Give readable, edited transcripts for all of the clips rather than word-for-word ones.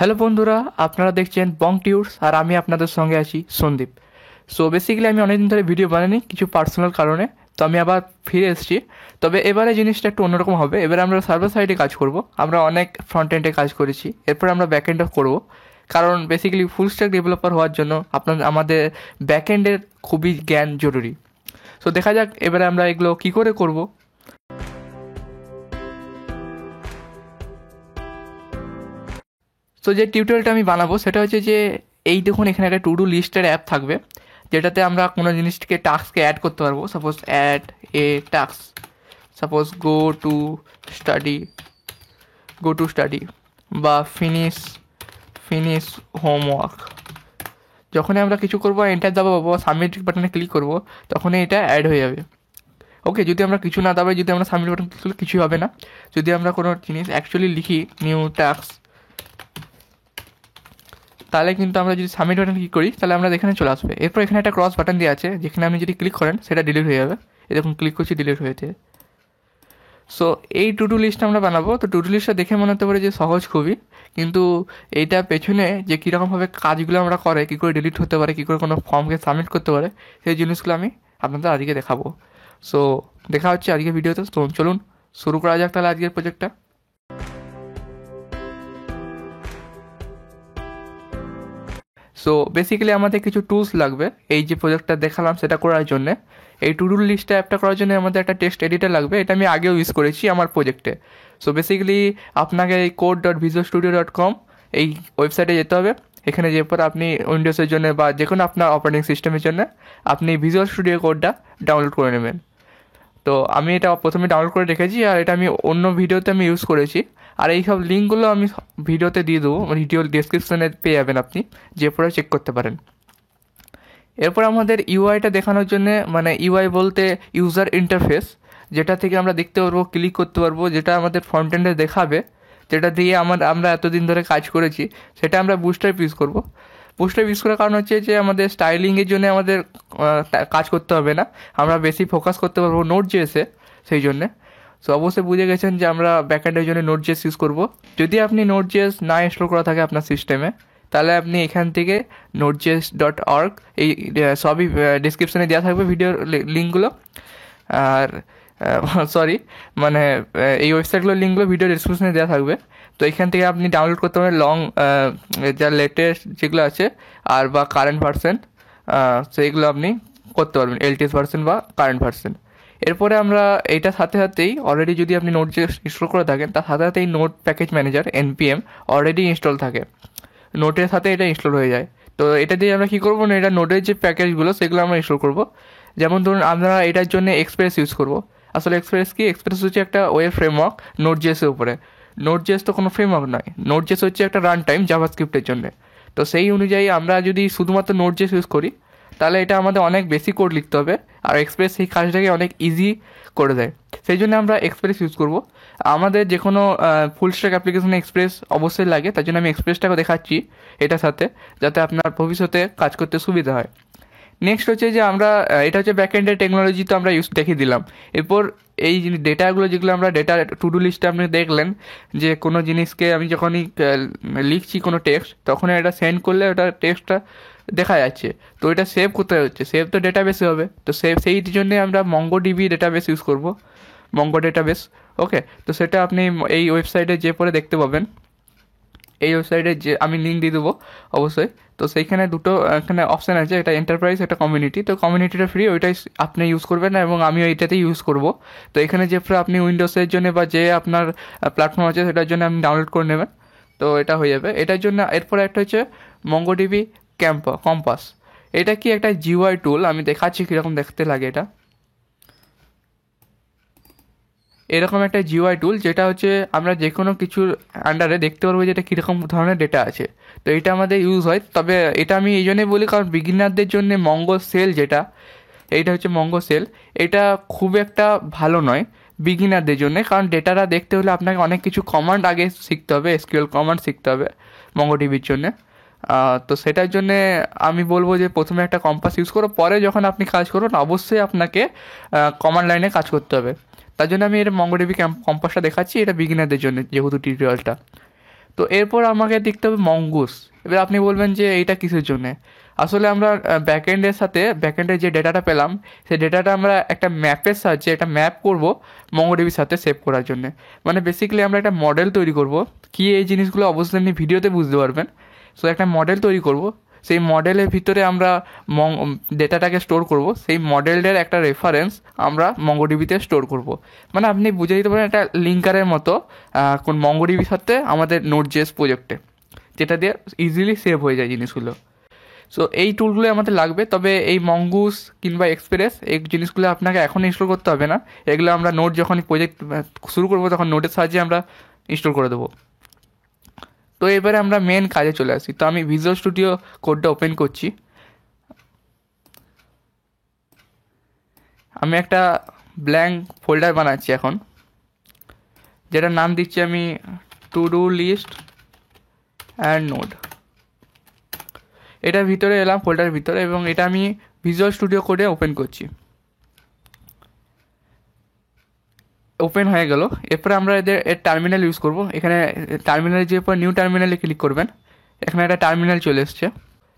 Hello বন্ধুরা, আপনারা দেখছেন বং টিউটস আর আমি আপনাদের সঙ্গে আছি সন্দীপ। সো বেসিক্যালি আমি অনেকদিন ধরে ভিডিও বানাইনি কিছু পার্সোনাল কারণে, তো আমি আবার ফিরে এসেছি। তবে এবারে জিনিসটা একটু অন্যরকম হবে। এবারে আমরা সার্ভার সাইডে কাজ করব। আমরা অনেক ফ্রন্ট এন্ডে কাজ করেছি, এরপর আমরা ব্যাক এন্ডও করব। কারণ বেসিক্যালি ফুল স্ট্যাক ডেভেলপার হওয়ার জন্য আমাদের ব্যাক এন্ডের খুবই জ্ঞান জরুরি। সো দেখা যাক এবারে আমরা এগুলো কী করে করব। তো যে টিউটোরিয়ালটা আমি বানাবো সেটা হচ্ছে যে এই দেখুন, এখানে একটা টু ডু লিস্টের অ্যাপ থাকবে, যেটাতে আমরা কোনো জিনিসকে টাস্ককে অ্যাড করতে পারবো। Suppose add a task, suppose go to study বা ফিনিশ হোমওয়ার্ক। যখনই আমরা কিছু করবো, এন্টার দাবাবো বা সাবমিট বাটনে ক্লিক করবো, তখনই এটা অ্যাড হয়ে যাবে। ওকে, যদি আমরা কিছু না দাবাই, যদি আমরা সাবমিট বাটন ক্লিক করলে কিছুই হবে না। যদি আমরা কোনো জিনিস অ্যাকচুয়ালি লিখি নিউ টাস্ক, তাহলে কিন্তু আমরা যদি সাবমিট বাটন ক্লিক করি তাহলে আমরা এখানে চলে আসবে। এরপর এখানে একটা ক্রস বাটন দেওয়া আছে, যেখানে আপনি যদি ক্লিক করেন সেটা ডিলিট হয়ে যাবে। এরকম ক্লিক করছি, ডিলিট হয়েছে। সো এই টু ডু লিস্ট আমরা বানাবো। তো টু ডু লিস্টটা দেখে মনে হতে পারে যে সহজ খুবই, কিন্তু এইটা পেছনে যে কীরকমভাবে কাজগুলো আমরা করে, কী করে ডিলিট হতে পারে, কী করে কোনো ফর্মকে সাবমিট করতে পারে, সেই জিনিসগুলো আমি আপনাদের আজকে দেখাবো। সো দেখা হচ্ছে আজকে ভিডিওতে। তো চলুন শুরু করা যাক তাহলে আজকের প্রজেক্টটা। সো বেসিক্যালি আমাদের কিছু টুলস লাগবে এই যে প্রজেক্টটা দেখালাম সেটা করার জন্যে। এই টু ডু লিস্টটা অ্যাপটা করার জন্য আমাদের একটা টেক্সট এডিটর লাগবে। এটা আমি আগেও ইউজ করেছি আমার প্রজেক্টে। সো বেসিক্যালি আপনাকে এই code.visualstudio.com এই ওয়েবসাইটে যেতে হবে। এখানে যে পর আপনি উইন্ডোজের জন্য বা যে কোনো আপনার অপারেটিং সিস্টেমের জন্য আপনি ভিজুয়াল স্টুডিও কোডটা ডাউনলোড করে নেবেন। তো আমি এটা প্রথমে ডাউনলোড করে রেখেছি, আর এটা আমি অন্য ভিডিওতে আমি ইউজ করেছি। আর এই সব লিঙ্কগুলো আমি ভিডিওতে দিয়ে দেবো, ভিডিও ডেসক্রিপশনে পেয়ে যাবেন, আপনি যে পরে চেক করতে পারেন। এরপর আমাদের ইউআইটা দেখানোর জন্যে, মানে ইউআই বলতে ইউজার ইন্টারফেস, যেটা থেকে আমরা দেখতে পারবো, ক্লিক করতে পারবো, যেটা আমাদের ফ্রন্ট এন্ডে দেখাবে, যেটা দিয়ে আমরা এতদিন ধরে কাজ করেছি, সেটা আমরা বুস্টার ইউজ করবো। বুস্টার ইউজ করার কারণ হচ্ছে যে আমাদের স্টাইলিংয়ের জন্য আমাদের কাজ করতে হবে না, আমরা বেশি ফোকাস করতে পারবো নোট জেসে, সেই জন্যে। সো অবশ্যই বুঝে গেছেন যে আমরা ব্যাকএন্ডের জন্য নোট জেস ইউজ করবো। যদি আপনি নোট জেস না ইনস্টল করা থাকে আপনার সিস্টেমে, তাহলে আপনি এখান থেকে node.js.org এই সবই ডিসক্রিপশানে দেওয়া থাকবে ভিডিওর লিঙ্কগুলো। আর সরি, মানে এই ওয়েবসাইটগুলোর লিঙ্কগুলো ভিডিও ডিসক্রিপশানে দেওয়া থাকবে। তো এখান থেকে আপনি ডাউনলোড করতে পারেন লং যা লেটেস্ট যেগুলো আছে, আর বা কারেন্ট ভার্সন, সেইগুলো আপনি করতে পারবেন, LTS ভার্সন বা কারেন্ট ভার্সন। এরপরে আমরা এইটার সাথে সাথেই অলরেডি যদি আপনি নোট যে ইনস্টল করে থাকেন, তার সাথে সাথেই note package manager NPM already install থাকে, নোটের সাথে এটা ইনস্টল হয়ে যায়। তো এটা দিয়ে আমরা কী করবো না, এটা নোটের যে প্যাকেজগুলো সেগুলো আমরা ইনস্টল করবো। যেমন ধরুন আমরা এটার জন্য এক্সপ্রেস ইউজ করবো। আসলে এক্সপ্রেস কি? এক্সপ্রেস হচ্ছে একটা ওয়েব ফ্রেমওয়ার্ক নোট জেসের উপরে। নোট জেস তো কোনো ফ্রেমওয়ার্ক নয়, নোট জেস হচ্ছে একটা রান টাইম জাভাস্ক্রিপ্টের জন্য। তো সেই অনুযায়ী আমরা যদি শুধুমাত্র নোট জেস ইউজ করি, তাহলে এটা আমাদের অনেক বেশি কোড লিখতে হবে, আর এক্সপ্রেস সেই কাজটাকে অনেক ইজি করে দেয়। সেই জন্য আমরা এক্সপ্রেস ইউজ করব। আমাদের যে কোনো ফুল স্ট্যাক অ্যাপ্লিকেশনে এক্সপ্রেস অবশ্যই লাগে, তার জন্য আমি এক্সপ্রেসটাকে দেখাচ্ছি এটার সাথে, যাতে আপনার ভবিষ্যতে কাজ করতে সুবিধা হয়। নেক্সট হচ্ছে যে আমরা এটা হচ্ছে ব্যাকএন্ডের টেকনোলজি, তো আমরা ইউজ দেখিয়ে দিলাম। এরপর এই ডেটাগুলো যেগুলো আমরা ডেটা টু ডু লিস্টে আপনি দেখলেন যে কোনো জিনিসকে আমি যখনই লিখছি কোনো টেক্সট, তখন এটা সেন্ড করলে ওটা টেক্সটটা দেখা যাচ্ছে। তো এটা সেভ কোথায় হচ্ছে? সেভ তো ডেটাবেসে হবে। তো সেই জন্যে আমরা MongoDB ডেটাবেস ইউজ করব, মঙ্গো ডেটাবেস। ওকে, তো সেটা আপনি এই ওয়েবসাইটে যে পরে দেখতে পাবেন। এই ওয়েবসাইটে যে আমি লিঙ্ক দিয়ে দেবো অবশ্যই। তো সেইখানে দুটো এখানে অপশান আছে, একটা এন্টারপ্রাইজ, একটা কমিউনিটি। তো কমিউনিটিটা ফ্রি, ওইটাই আপনি ইউজ করবেন এবং আমিও এইটাতেই ইউজ করব। তো এখানে যে আপনি উইন্ডোজের জন্য বা যে আপনার প্ল্যাটফর্ম আছে সেটার জন্য আপনি ডাউনলোড করে নেবেন। তো এটা হয়ে যাবে এটার জন্য। এরপরে একটা হচ্ছে MongoDB কম্পাস। এটা কি একটা GUI টুল, আমি দেখাচ্ছি কীরকম দেখতে লাগে এটা। এরকম একটা GUI টুল, যেটা হচ্ছে আমরা যে কোনো কিছুর আন্ডারে দেখতে পারবো যে এটা কীরকম ধরনের ডেটা আছে। তো এটা আমাদের ইউজ হয়। তবে এটা আমি এই জন্যই বলি কারণ বিগিনারদের জন্য মঙ্গো সেল, যেটা এইটা হচ্ছে মঙ্গো সেল, এটা খুব একটা ভালো নয় বিগিনারদের জন্য। কারণ ডেটাটা দেখতে হলে আপনাকে অনেক কিছু কমান্ড আগে শিখতে হবে, SQL কমান্ড শিখতে হবে MongoDBর জন্যে। তো সেটার জন্যে আমি বলবো যে প্রথমে একটা কম্পাস ইউজ করো, পরে যখন আপনি কাজ করুন অবশ্যই আপনাকে কমান্ড লাইনে কাজ করতে হবে। তার জন্য আমি এটা MongoDB কম্পাসটা দেখাচ্ছি, এটা বিগিনারদের জন্য যেহেতু টিউটোরিয়ালটা। তো এরপর আমাকে দেখতে হবে মঙ্গুস। এবার আপনি বলবেন যে এইটা কিসের জন্যে। আসলে আমরা ব্যাকএন্ডের যে ডেটাটা পেলাম, সেই ডেটাটা আমরা একটা ম্যাপের সাহায্যে একটা ম্যাপ করব মঙ্গোডিবির সাথে সেভ করার জন্য। মানে বেসিক্যালি আমরা একটা মডেল তৈরি করব। কি এই জিনিসগুলো অবশ্যই আপনি ভিডিওতে বুঝতে পারবেন। সো একটা মডেল তৈরি করব, সেই মডেলের ভিতরে আমরা ডেটাটাকে স্টোর করব, সেই মডেলের একটা রেফারেন্স আমরা মঙ্গোডিবিতে স্টোর করব। মানে আপনি বুঝে দিতে পারেন একটা লিঙ্কারের মতো কোন মঙ্গোডিবির সাথে আমাদের নোড.js প্রজেক্টে, যেটা দিয়ে ইজিলি সেভ হয়ে যায় জিনিসগুলো। সো এই টুলগুলো আমাদের লাগবে। তবে এই মঙ্গুস কিংবা এক্সপ্রেস এই জিনিসগুলো আপনাকে এখন ইনস্টল করতে হবে না। এগুলো আমরা নোট যখন প্রজেক্ট শুরু করবো তখন নোটের সাহায্যে আমরা ইনস্টল করে দেবো। তো এবারে আমরা মেন কাজে চলে আসি। তো আমি ভিজুয়াল স্টুডিও কোডটা ওপেন করছি। আমি একটা ব্ল্যাঙ্ক ফোল্ডার বানাচ্ছি এখন, যেটার নাম দিচ্ছি আমি to do list and node. এটার ভিতরে এলাম, ফোল্ডারের ভিতরে, এবং এটা আমি ভিজুয়াল স্টুডিও কোডে ওপেন করছি। ওপেন হয়ে গেল। এরপরে আমরা এর টার্মিনাল ইউজ করব। এখানে টার্মিনালে যে পর নিউ টার্মিনালে ক্লিক করবেন, এখানে একটা টার্মিনাল চলে এসছে।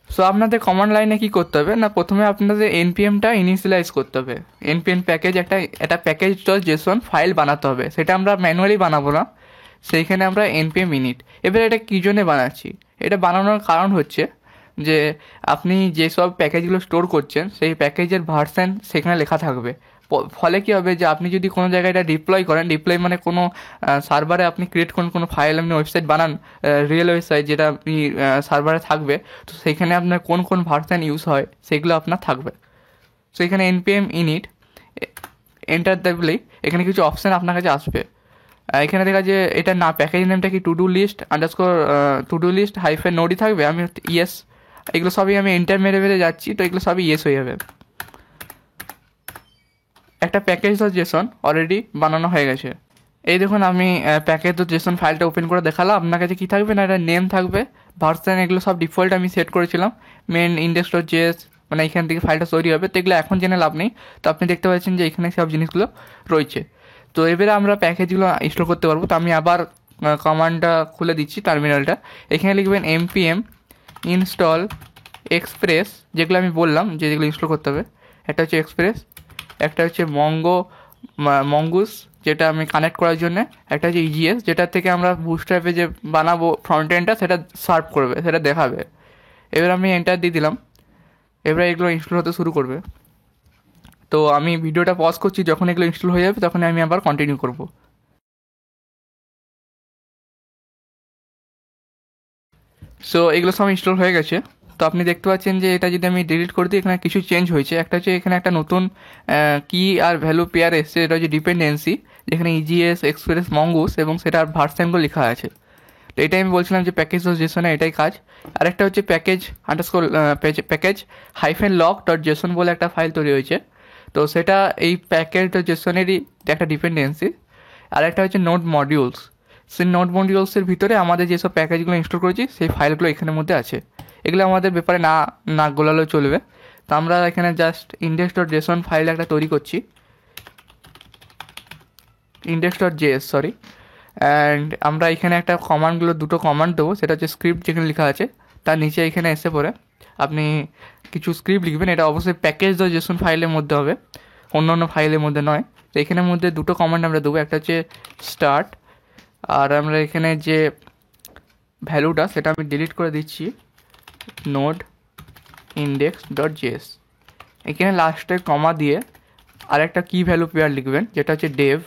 সো আপনাদের কমান্ড লাইনে কী করতে হবে না, প্রথমে আপনাদের এনপিএমটা ইনিশিয়ালাইজ করতে হবে। এনপিএম প্যাকেজ একটা প্যাকেজ জেসন ফাইল বানাতে হবে, সেটা আমরা ম্যানুয়ালি বানাবো না, সেইখানে আমরা এনপিএম ইনিট। এবার এটা কী জন্যে বানাচ্ছি, এটা বানানোর কারণ হচ্ছে যে আপনি যেসব প্যাকেজগুলো স্টোর করছেন সেই প্যাকেজের ভার্সন সেখানে লেখা থাকবে। ফলে কী হবে যে আপনি যদি কোনো জায়গায় এটা ডিপ্লয় করেন, ডিপ্লয় মানে কোনো সার্ভারে আপনি ক্রিয়েট করুন কোনো ফাইল, আপনি ওয়েবসাইট বানান, রিয়েল ওয়েবসাইট যেটা আপনি সার্ভারে থাকবে, তো সেইখানে আপনার কোন কোন ভার্সন ইউজ হয় সেগুলো আপনার থাকবে। তো এখানে এনপিএম ইনিট এন্টার দেখলেই এখানে কিছু অপশান আপনার কাছে আসবে। এখানে দেখা যে এটা না, প্যাকেজ নেমটা কি টু ডু লিস্ট হাইফেন নোডই থাকবে। আমি ইয়েস, এগুলো সবই আমি এন্টার মেরে মেরে যাচ্ছি, তো এগুলো সবই ইয়েস হয়ে যাবে। একটা প্যাকেজ ডট জেসন অলরেডি বানানো হয়ে গেছে। এই দেখুন আমি প্যাকেজ ডট জেসন ফাইলটা ওপেন করে দেখালাম। আপনার কাছে কী থাকবে না, এটা নেম থাকবে, ভার্সন, এগুলো সব ডিফল্ট আমি সেট করেছিলাম। মেন index.js, মানে এখান থেকে ফাইলটা তৈরি হবে। তো এগুলো এখন জেনে লাভ নেই। তো আপনি দেখতে পাচ্ছেন যে এখানে সব জিনিসগুলো রয়েছে। তো এবারে আমরা প্যাকেজগুলো ইনস্টল করতে পারবো। তো আমি আবার কমান্ডটা খুলে দিচ্ছি, টার্মিনালটা। এখানে লিখবেন npm ইনস্টল এক্সপ্রেস, যেগুলো আমি বললাম যে যেগুলো ইনস্টল করতে হবে। একটা হচ্ছে এক্সপ্রেস, একটা হচ্ছে মঙ্গুস যেটা আমি কানেক্ট করার জন্য, একটা হচ্ছে ইজিএস যেটা থেকে আমরা বুটস্ট্র্যাপে যে বানাবো ফ্রন্ট এন্ডটা সেটা সার্ভ করবে, সেটা দেখাবে। এবার আমি এন্টার দিয়ে দিলাম। এবার এগুলো ইনস্টল হতে শুরু করবে। তো আমি ভিডিওটা পজ করছি, যখন এগুলো ইনস্টল হয়ে যাবে তখন আমি আবার কন্টিনিউ করব। সো এগুলো সব ইনস্টল হয়ে গেছে। তো আপনি দেখতে পাচ্ছেন যে এটা যদি আমি ডিলিট করে দিই, এখানে কিছু চেঞ্জ হয়েছে। একটা হচ্ছে এখানে একটা নতুন কি আর ভ্যালু পেয়ার এসছে, এটা হচ্ছে ডিপেন্ডেন্সি, যেখানে ইজিএস এক্সপ্রেস মঙ্গুস এবং সেটার ভার্সনগুলো লেখা আছে। তো এটাই আমি বলছিলাম যে প্যাকেজ ডট জেসনে এটাই কাজ। আরেকটা হচ্ছে package hyphen lock dot Jason বলে একটা ফাইল তৈরি হয়েছে। তো সেটা এই প্যাকেজ ডট জেসনেরই একটা ডিপেন্ডেন্সি। আরেকটা হচ্ছে নোড মডিউলস, সেই নোড মডিউলসের ভিতরে আমাদের যেসব প্যাকেজগুলো ইনস্টল করেছি সেই ফাইলগুলো এখানের মধ্যে আছে। এগুলো আমাদের ব্যাপারে না গোলালেও চলবে। তো আমরা এখানে জাস্ট index.json ফাইল একটা তৈরি করছি, index.js অ্যান্ড আমরা এখানে একটা দুটো কমান্ড দেবো। সেটা হচ্ছে স্ক্রিপ্ট, যেখানে লেখা আছে তার নিচে এখানে এসে পড়ে আপনি কিছু স্ক্রিপ্ট লিখবেন। এটা অবশ্যই প্যাকেজ ডট জেসন ফাইলের মধ্যে হবে, অন্য ফাইলের মধ্যে নয়। তো এখানের মধ্যে দুটো কমান্ড আমরা দেবো, একটা হচ্ছে স্টার্ট, আর আমরা এখানে যে ভ্যালুটা সেটা আমি ডিলিট করে দিচ্ছি, নোড index.js। এখানে লাস্টে কমা দিয়ে আরেকটা কি ভ্যালু পেয়ার লিখবেন, যেটা হচ্ছে ডেভ,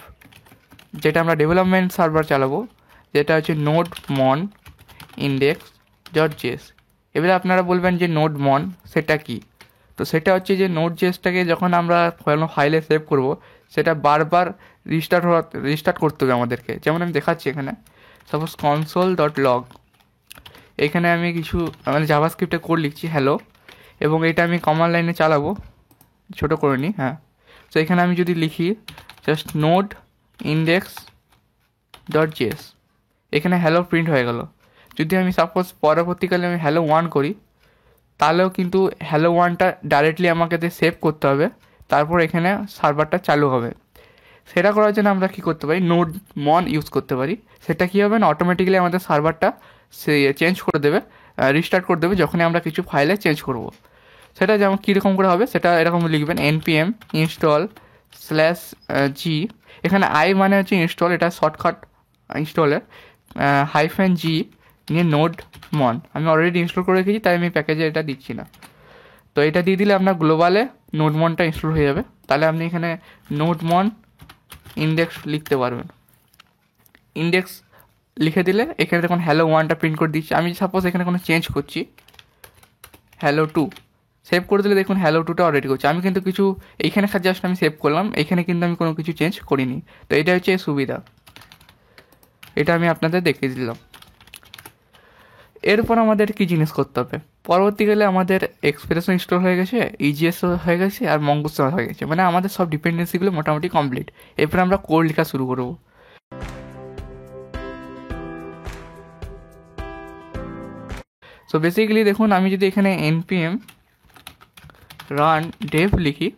যেটা আমরা ডেভেলপমেন্ট সার্ভার চালাবো, যেটা হচ্ছে নোড মন index.js। এবারে আপনারা বলবেন যে নোড মন সেটা কি। তো সেটা হচ্ছে যে নোড.js-টাকে যখন আমরা কোনো ফাইলে সেভ করব, সেটা বারবার রিস্টার্ট করতে হবে আমাদেরকে। যেমন আমি দেখাচ্ছি এখানে, সাপোজ console.log, এখানে আমি কিছু মানে জাভাস্ক্রিপ্টে কোড লিখছি হ্যালো, এবং এটা আমি কমান্ড লাইনে চালাবো, ছোটো করে নিই। হ্যাঁ, তো এখানে আমি যদি লিখি জাস্ট নোড index.js, এখানে হ্যালো প্রিন্ট হয়ে গেল। যদি আমি সাপোজ পরবর্তীকালে আমি হ্যালো 1 করি, তাহলেও কিন্তু হ্যালো 1টা ডাইরেক্টলি আমাকে সেভ করতে হবে, তারপর এখানে সার্ভারটা চালু হবে। সেটা করার জন্য আমরা কী করতে পারি, নোড মন ইউজ করতে পারি। সেটা কী হবে না, অটোমেটিক্যালি আমাদের সার্ভারটা সে চেঞ্জ করে দেবে, রিস্টার্ট করে দেবে যখনই আমরা কিছু ফাইলে চেঞ্জ করব। সেটা যেমন কীরকম করে হবে সেটা এরকম লিখবেন, npm install /g, এখানে আই মানে হচ্ছে ইনস্টল, এটা শর্টকাট ইনস্টলের, -g নিয়ে nodemon, আমি অলরেডি ইনস্টল করে রেখেছি তাই আমি প্যাকেজে এটা দিচ্ছি না। তো এটা দিয়ে দিলে আপনার গ্লোবালে নোডমনটা ইনস্টল হয়ে যাবে। তাহলে আপনি এখানে নোডমন ইন্ডেক্স লিখতে পারবেন। ইন্ডেক্স লিখে দিলে এখানে দেখুন হ্যালো 1টা প্রিন্ট করে দিচ্ছি। আমি সাপোজ এখানে কোনো চেঞ্জ করছি, হ্যালো 2 সেভ করে দিলে দেখুন হ্যালো 2টা অলরেডি করছে। আমি কিন্তু কিছু এইখানে জাস্ট আমি সেভ করলাম, এখানে কিন্তু আমি কোনো কিছু চেঞ্জ করিনি। তো এটা হচ্ছে সুবিধা, এটা আমি আপনাদের দেখিয়ে দিলাম। এরপর আমাদের কি জিনিস করতে হবে, পরবর্তীকালে আমাদের এক্সপ্রেসও ইনস্টল হয়ে গেছে, ইজিএসও হয়ে গেছে, আর মঙ্গুসও হয়ে গেছে, মানে আমাদের সব ডিপেন্ডেন্সিগুলো মোটামুটি কমপ্লিট। এরপর আমরা কোড লেখা শুরু করবো। সো বেসিক্যালি দেখুন, আমি যদি এখানে npm রান ডেভ লিখি,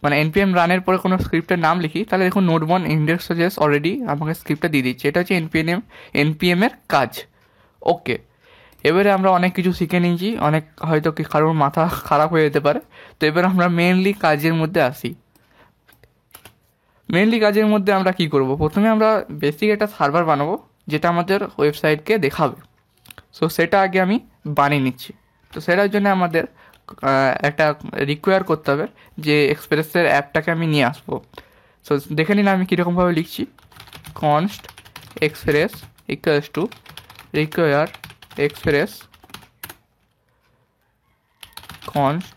মানে npm রানের পরে কোনো স্ক্রিপ্টের নাম লিখি, তাহলে দেখুন নোডমন ইন্ডেক্স অলরেডি আমাকে স্ক্রিপ্টটা দিয়ে দিচ্ছে। এটা হচ্ছে npm এর কাজ। ওকে, এবারে আমরা অনেক কিছু শিখে নিয়েছি, অনেক হয়তো কি কারোর মাথা খারাপ হয়ে যেতে পারে। তো এবার আমরা মেনলি কাজের মধ্যে আসি। মেনলি কাজের মধ্যে আমরা কি করব, প্রথমে আমরা বেসিক একটা সার্ভার বানাবো যেটা আমাদের ওয়েবসাইটকে দেখাবে। সো সেটা আগে আমি বানিয়ে নিচ্ছি। তো সেটার জন্য আমাদের একটা রিকোয়ার করতে হবে যে এক্সপ্রেসের অ্যাপটাকে আমি নিয়ে আসবো। সো দেখে নিন আমি কীরকমভাবে লিখছি, const express equals to require express const।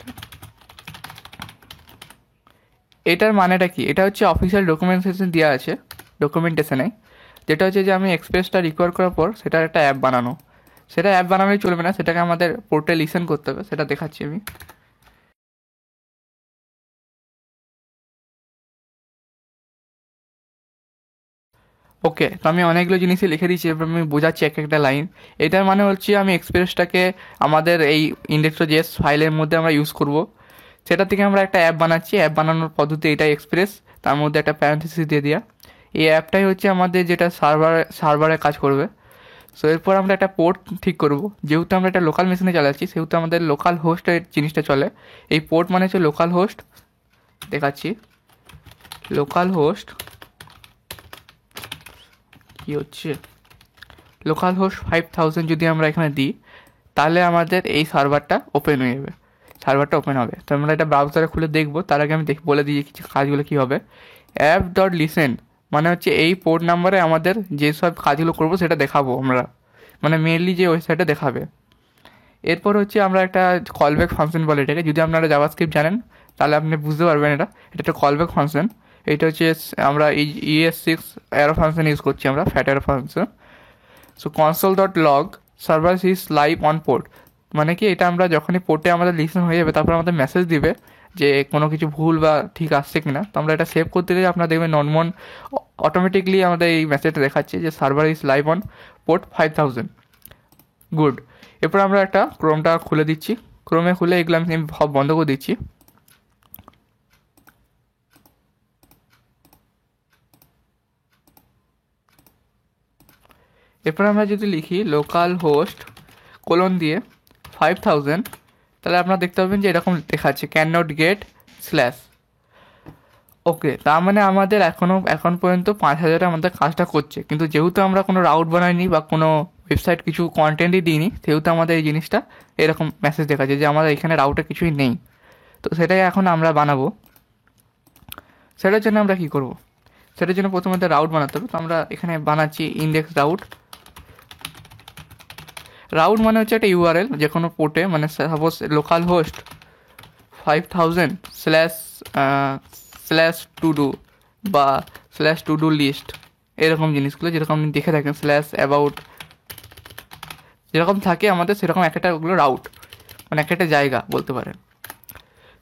এটার মানেটা কি, এটা হচ্ছে অফিসিয়াল ডকুমেন্টেশন দেওয়া আছে, ডকুমেন্টেশনে যেটা হচ্ছে যে আমি এক্সপ্রেসটা রিকোয়ার করার পর সেটার একটা অ্যাপ বানানো। সেটা অ্যাপ বানানোই চলবে না, সেটাকে আমাদের পোর্টে লিসেন করতে হবে, সেটা দেখাচ্ছি আমি। ওকে, তো আমি অনেকগুলো জিনিসই লিখে দিচ্ছি, এবার আমি বোঝাচ্ছি এক একটা লাইন। এটার মানে হচ্ছে আমি এক্সপ্রেসটাকে আমাদের এই index.js ফাইলের মধ্যে আমরা ইউজ করব। সেটা থেকে আমরা একটা অ্যাপ বানাচ্ছি, অ্যাপ বানানোর পদ্ধতি এটাই এক্সপ্রেস, তার মধ্যে একটা প্যারেন্থেসিস দিয়ে দেওয়া। এই অ্যাপটাই হচ্ছে আমাদের যেটা সার্ভারে কাজ করবে। সো এরপর আমরা একটা পোর্ট ঠিক করব, যেহেতু আমরা একটা লোকাল মেশিনে চালাচ্ছি সেহেতু আমাদের লোকাল হোস্টের জিনিসটা চলে। এই পোর্ট মানে হচ্ছে লোকাল হোস্ট, দেখাচ্ছি লোকাল হোস্ট কি হচ্ছে, লোকাল হোস্ট 5000 যদি আমরা এখানে দিই তাহলে আমাদের এই সার্ভারটা ওপেন হয়ে যাবে, সার্ভারটা ওপেন হবে। তো আমরা এটা ব্রাউজারে খুলে দেখবো, তার আগে আমি বলে দিই কিছু কাজগুলো কী হবে। app.listen মানে হচ্ছে এই পোর্ট নাম্বারে আমাদের যেসব কাজগুলো করবো সেটা দেখাবো আমরা, মানে মেনলি যে ওয়েবসাইটে দেখাবে। এরপর হচ্ছে আমরা একটা কলব্যাক ফাংশন বলে এটাকে, যদি আপনারা জাভাস্ক্রিপ্ট জানেন তাহলে আপনি বুঝতে পারবেন এটা একটা কলব্যাক ফাংশন। এটা হচ্ছে আমরা ES6 অ্যারো ফাংশন ইউজ করছি, আমরা fat arrow function. So console.log server is live on port, মানে কি এটা আমরা যখনই পোর্টে আমাদের লিসেন হয়ে যাবে তারপর আমাদের মেসেজ দিবে যে কোনো কিছু ভুল বা ঠিক আসছে কিনা। তো আমরা এটা সেভ করতে গেলে আপনারা দেখবেন নর্মন অটোমেটিকলি আমাদের এই মেসেজটা দেখাচ্ছে যে server is live on port 5000। Good. এরপর আমরা একটা ক্রোমটা খুলে দিচ্ছি, ক্রোমে খুলে এগুলো আমি সব বন্ধ করে দিচ্ছি। এরপর আমরা যদি লিখি লোকাল হোস্ট কোলন দিয়ে 5000, তাহলে আপনারা দেখতে পাবেন যে এরকম দেখাচ্ছে ক্যান নট গেট স্ল্যাশ। ওকে, তার মানে আমাদের এখন পর্যন্ত 5000 আমাদের কাজটা করছে, কিন্তু যেহেতু আমরা কোনো রাউট বানাইনি বা কোনো ওয়েবসাইট কিছু কন্টেন্টই দিইনি সেহেতু আমাদের এই জিনিসটা এরকম মেসেজ দেখাচ্ছে যে আমাদের এখানে রাউটে কিছুই নেই। তো সেটাই এখন আমরা বানাবো। সেটার জন্য আমরা কী করব, সেটার জন্য প্রথমে রাউট বানাতে হবে। তো আমরা এখানে বানাচ্ছি ইন্ডেক্স রাউট মানে হচ্ছে একটা ইউআরএল যে কোনো পোর্টে, মানে suppose local host 5000 slash to do বা স্ল্যাশ টু ডু লিস্ট, এরকম জিনিসগুলো যেরকম আপনি দেখে থাকেন স্ল্যাশ অ্যাবাউট যেরকম থাকে আমাদের সেরকম একটা ওগুলো রাউট, মানে একটা জায়গা বলতে পারেন।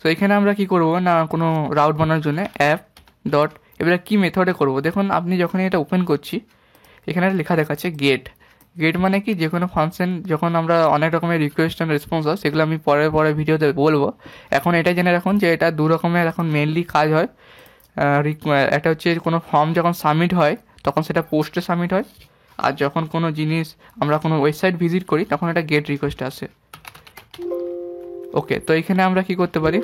তো এখানে আমরা কি করব না, কোনো রাউট বানানোর জন্য অ্যাপ ডট, এবারে কী মেথডে করব, দেখুন আপনি যখনই এটা ওপেন করছি এখানে লেখা দেখাচ্ছে গেট। গেট মানে কি, যে কোনো ফাংশন যখন আমরা অনেক রকমের রিকোয়েস্ট অ্যান্ড রেসপন্স হয় সেগুলো আমি পরে ভিডিওতে বলবো। এখন এটা জেনে রাখুন যে এটা দু রকমের এখন মেনলি কাজ হয়। একটা হচ্ছে কোনো ফর্ম যখন সাবমিট হয় তখন সেটা পোস্টে সাবমিট হয়, আর যখন কোনো জিনিস আমরা কোনো ওয়েবসাইট ভিজিট করি তখন একটা গেট রিকোয়েস্ট আসে। ওকে, তো এখানে আমরা কি করতে পারি,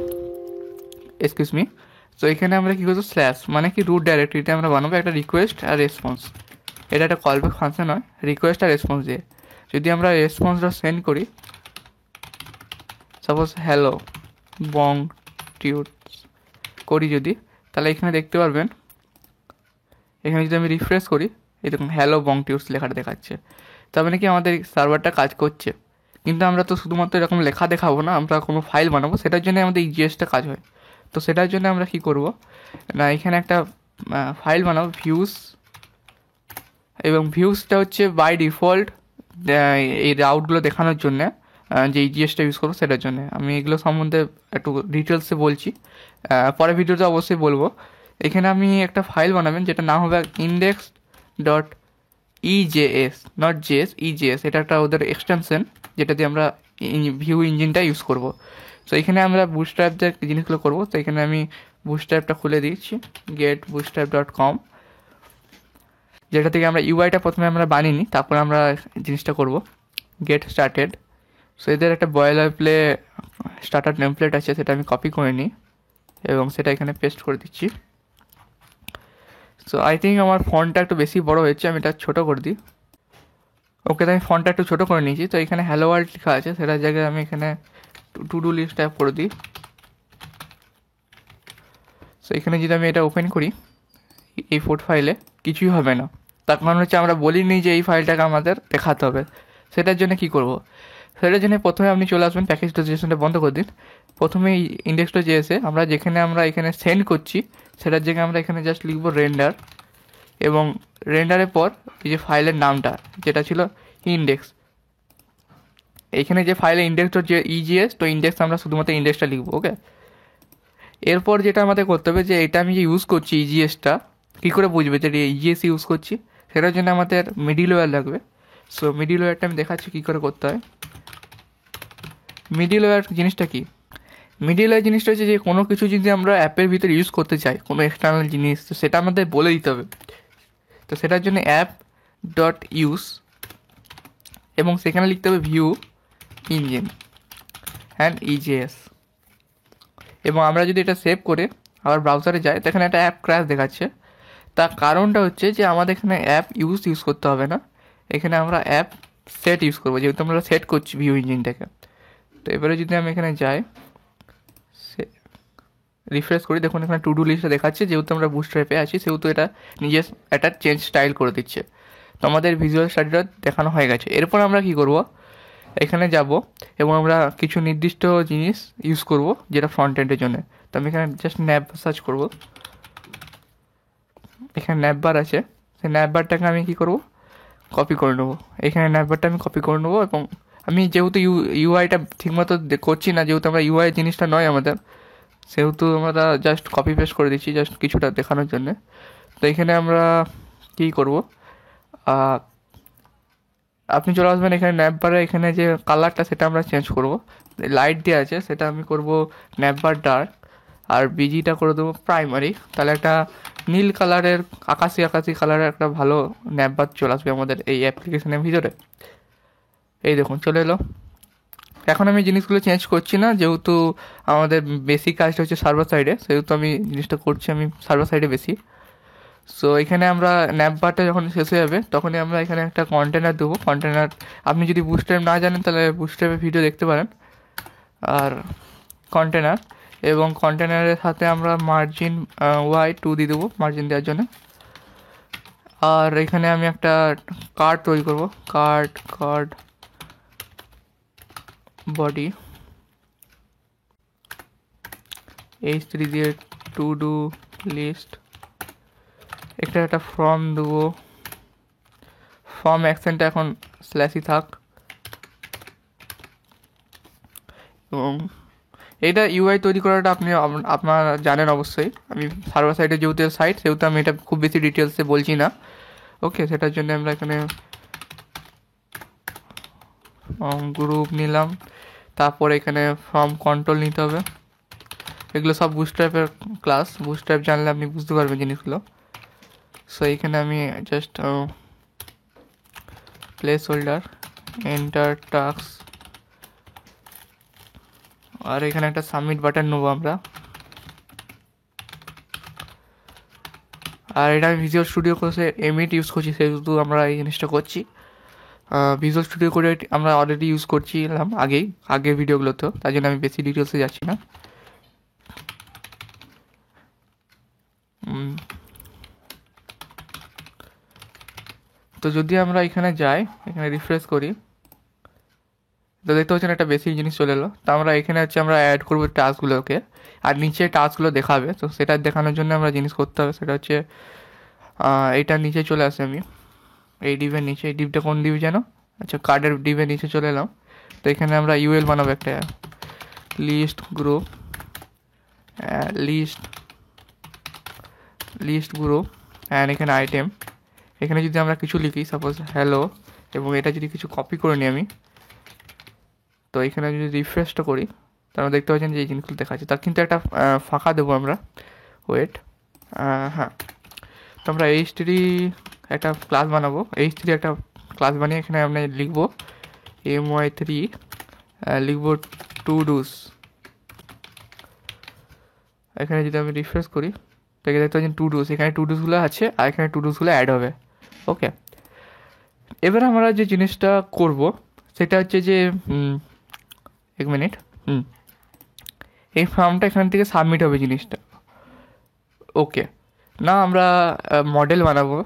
এক্সকিউজ মি, তো এখানে আমরা কী করবো, স্ল্যাশ মানে কি রুট ডাইরেক্টরিতে আমরা বানাবো একটা রিকোয়েস্ট আর রেসপন্স। এটা একটা কলব্যাক ফাংশন হয় রিকোয়েস্ট আর রেসপন্স দিয়ে। যদি আমরা রেসপন্সটা সেন্ড করি, সাপোজ হ্যালো বং টিউটস করি যদি, তাহলে এখানে দেখতে পারবেন, এখানে যদি আমি রিফ্রেশ করি, এই দেখুন হ্যালো বং টিউটস লেখাটা দেখাচ্ছে। তার মানে কি আমাদের সার্ভারটা কাজ করছে। কিন্তু আমরা তো শুধুমাত্র এরকম লেখা দেখাবো না, আমরা কোনো ফাইল বানাবো, সেটার জন্য আমাদের ইজিএসটা কাজ হয়। তো সেটার জন্য আমরা কি করব না, এখানে একটা ফাইল বানাবো ভিউস, এবং ভিউসটা হচ্ছে বাই ডিফল্ট এই রাউটগুলো দেখানোর জন্যে যে ইজিএসটা ইউজ করবো সেটার জন্য। আমি এগুলো সম্বন্ধে একটু ডিটেলসে বলছি, পরে ভিডিওতে অবশ্যই বলবো। এখানে আমি একটা ফাইল বানাবেন যেটা নাম হবে ইন্ডেক্স ডট ইজেএস, নট জেএস, ইজেএস। এটা একটা ওদের এক্সটেনশন যেটা দিয়ে আমরা ভিউ ইঞ্জিনটা ইউজ করব। তো এখানে আমরা বুটস্ট্র্যাপ যে জিনিসগুলো করবো, তো এখানে আমি বুটস্ট্র্যাপটা খুলে দিচ্ছি, getbootstrap.com, যেটা থেকে আমরা ইউআইটা প্রথমে আমরা বানিয়ে নিই, তারপর আমরা জিনিসটা করব গেট স্টার্টেড। সো এদের একটা বয়লার প্লে স্টার্টার টেমপ্লেট আছে, সেটা আমি কপি করে নিই এবং সেটা এখানে পেস্ট করে দিচ্ছি। সো আই থিঙ্ক আমার ফন্টটা একটু বেশি বড় হয়েছে, আমি এটা ছোটো করে দিই। ওকে, তো আমি ফন্টটা একটু ছোটো করে নিয়েছি। তো এখানে হ্যালো ওয়ার্ল্ড লেখা আছে, সেটার জায়গায় আমি এখানে টু ডু লিস্ট টাইপ করে দিই। সো এখানে যদি আমি এটা ওপেন করি, এই ফোর্ট ফাইলে কিছুই হবে না। তার কারণ হচ্ছে আমরা বলিনি যে এই ফাইলটাকে আমাদের দেখাতে হবে। সেটার জন্য কি করব, সেটার জন্য প্রথমে আপনি চলে আসবেন প্যাকেজ ডেস্টিনেশনটা বন্ধ করে দিন। প্রথমে এই ইন্ডেক্সটা যে এসে আমরা যেখানে আমরা এখানে সেন্ড করছি সেটার জায়গায় আমরা এখানে জাস্ট লিখব রেন্ডার, এবং রেন্ডারের পর এই যে ফাইলের নামটা যেটা ছিল ইন্ডেক্স, এইখানে যে ফাইলের ইন্ডেক্স যে ইজিএস, তো ইন্ডেক্স আমরা শুধুমাত্র ইন্ডেক্সটা লিখবো। ওকে, এরপর যেটা আমাদের করতে হবে যে এটা আমি যে ইউজ করছি ইজিএসটা, কী করে বুঝবে যে ইজিএস ইউজ করছি, সেটার জন্য আমাদের মিডিলওয়্যার লাগবে। সো মিডিলওয়্যারটা আমি দেখাচ্ছি কী করে করতে হয়। মিডিলওয়্যার জিনিসটা কি, মিডিলওয়্যার জিনিসটা হচ্ছে যে কোনো কিছু যদি আমরা অ্যাপের ভিতরে ইউজ করতে চাই, কোনো এক্সটার্নাল জিনিস, তো সেটা আমাদের বলে দিতে হবে। তো সেটার জন্য অ্যাপ ডট ইউজ, এবং সেখানে লিখতে হবে ভিউ ইঞ্জিন অ্যান্ড ইজিএস। এবং আমরা যদি এটা সেভ করে আবার ব্রাউজারে যাই, তো এখানে একটা অ্যাপ ক্র্যাশ দেখাচ্ছে। তার কারণটা হচ্ছে যে আমাদের এখানে অ্যাপ ইউজ করতে হবে না, এখানে আমরা অ্যাপ সেট ইউজ করবো, যেহেতু আমরা সেট করছি ভিউ ইঞ্জিনটাকে। তো এবারে যদি আমি এখানে যাই, রিফ্রেশ করি, দেখুন এখানে টু ডু লিস্টটা দেখাচ্ছে, যেহেতু আমরা বুটস্ট্র্যাপে আছি সেহেতু এটা নিজের একটা চেঞ্জ স্টাইল করে দিচ্ছে। তো আমাদের ভিজুয়াল স্টাডিটা দেখানো হয়ে গেছে। এরপর আমরা কি করব, এখানে যাব এবং আমরা কিছু নির্দিষ্ট জিনিস ইউজ করব যেটা ফ্রন্ট এন্ডের জন্য। তো আমি এখানে জাস্ট ন্যাব সার্চ করব, এখানে ন্যাববার আছে, সেই ন্যাববারটাকে আমি কী করব, কপি করে নেবো। এখানে ন্যাববারটা আমি কপি করে নেবো, এবং আমি যেহেতু ইউআইটা ঠিকমতো করছি না, যেহেতু আমরা ইউআই জিনিসটা নয় আমাদের, সেহেতু আমরা জাস্ট কপি পেস্ট করে দিচ্ছি জাস্ট কিছুটা দেখানোর জন্য। তো এখানে আমরা কী করব, আপনি চলে আসবেন এখানে ন্যাববারে, এখানে যে কালারটা সেটা আমরা চেঞ্জ করব, লাইট দিয়ে আছে সেটা আমি করব ন্যাববার ডার্ক, আর বিজিটা করে দেবো প্রাইমারি। তাহলে একটা নীল কালারের আকাশি কালারের একটা ভালো ন্যাববার চলে আসবে আমাদের এই অ্যাপ্লিকেশনের ভিতরে। এই দেখুন চলে এলো। এখন আমি জিনিসগুলো চেঞ্জ করছি না, যেহেতু আমাদের বেসিক কাজটা হচ্ছে সার্ভার সাইডে, সেহেতু আমি জিনিসটা করছি আমি সার্ভার সাইডে বেশি। সো এখানে আমরা ন্যাববারটা যখন শেষ হয়ে যাবে তখনই আমরা এখানে একটা কন্টেনার দেবো। কন্টেনার আপনি যদি বুটস্ট্র্যাপ না জানেন তাহলে বুটস্ট্র্যাপের ভিডিও দেখতে পারেন। আর কন্টেনার, এবং কন্টেনারের সাথে আমরা মার্জিন Y2 দিয়ে দেবো মার্জিন দেওয়ার জন্য। আর এখানে আমি একটা কার্ড তৈরি করব, কার্ড বডি H3 দিয়ে টু ডু লিস্ট, একটা ফর্ম দেবো, ফর্ম অ্যাকসেন্টটা এখন স্ল্যাশই থাক। এবং এটা ইউআই তৈরি করাটা আপনি আপনারা জানেন অবশ্যই, আমি সার্ভার সাইডে যেহেতু সাইট সেহেতু আমি এটা খুব বেশি ডিটেলসে বলছি না। ওকে, সেটার জন্য আমরা এখানে গ্রুপ নিলাম, তারপর এখানে ফর্ম কন্ট্রোল নিতে হবে। এগুলো সব বুটস্ট্র্যাপের ক্লাস, বুটস্ট্র্যাপ জানলে আপনি বুঝতে পারবেন জিনিসগুলো। সো এইখানে আমি just placeholder, enter task, আর এখানে একটা সাবমিট বাটন নেবো আমরা। আর এটা আমি ভিজুয়াল স্টুডিও কোর্সে এমিট ইউজ করছি, সেহেতু আমরা এই জিনিসটা করছি। ভিজুয়াল স্টুডিও করে আমরা অলরেডি ইউজ করছিলাম আগের ভিডিওগুলোতেও, তাই জন্য আমি বেশি ডিটেলসে যাচ্ছি না। তো যদি আমরা এখানে যাই, এখানে রিফ্রেশ করি, তো দেখতে পাচ্ছেন একটা বেসিক জিনিস চলে এলো। তো আমরা এখানে হচ্ছে আমরা অ্যাড করবো টাস্কগুলোকে, আর নিচে টাস্কগুলো দেখাবে। তো সেটা দেখানোর জন্য আমরা জিনিস করতে হবে, সেটা হচ্ছে এইটার নিচে চলে আসে আমি, এই ডিভের নিচে। এই ডিভটা কোন ডিভ যেন, আচ্ছা কার্ডের ডিভের নিচে চলে এলাম। তো এখানে আমরা ইউএল বানাবো একটা, list group, list group and এখানে আইটেম। এখানে যদি আমরা কিছু লিখি, সাপোজ হ্যালো, এবং এটা যদি কিছু কপি করে নিই আমি, তো এখানে যদি রিফ্রেশটা করি, তাহলে দেখতে পাচ্ছেন যে এই জিনিসগুলো দেখাচ্ছে। তার কিন্তু একটা ফাঁকা দেবো আমরা, ওয়েট, হ্যাঁ। তো আমরা H3 একটা ক্লাস বানাবো, H3 একটা ক্লাস বানিয়ে এখানে আমরা লিখবো my3, লিখবো টু ডুস। এখানে যদি আমি রিফ্রেশ করি, তো এখানে দেখতে পাচ্ছেন টু ডুস, এখানে টু ডুসগুলো আছে, আর এখানে টু ডুসগুলো অ্যাড হবে। ওকে, এবার আমরা যে জিনিসটা করব সেটা হচ্ছে যে এক মিনিট, এই ফর্মটা এখান থেকে সাবমিট হবে জিনিসটা। ওকে, না আমরা মডেল বানাবো।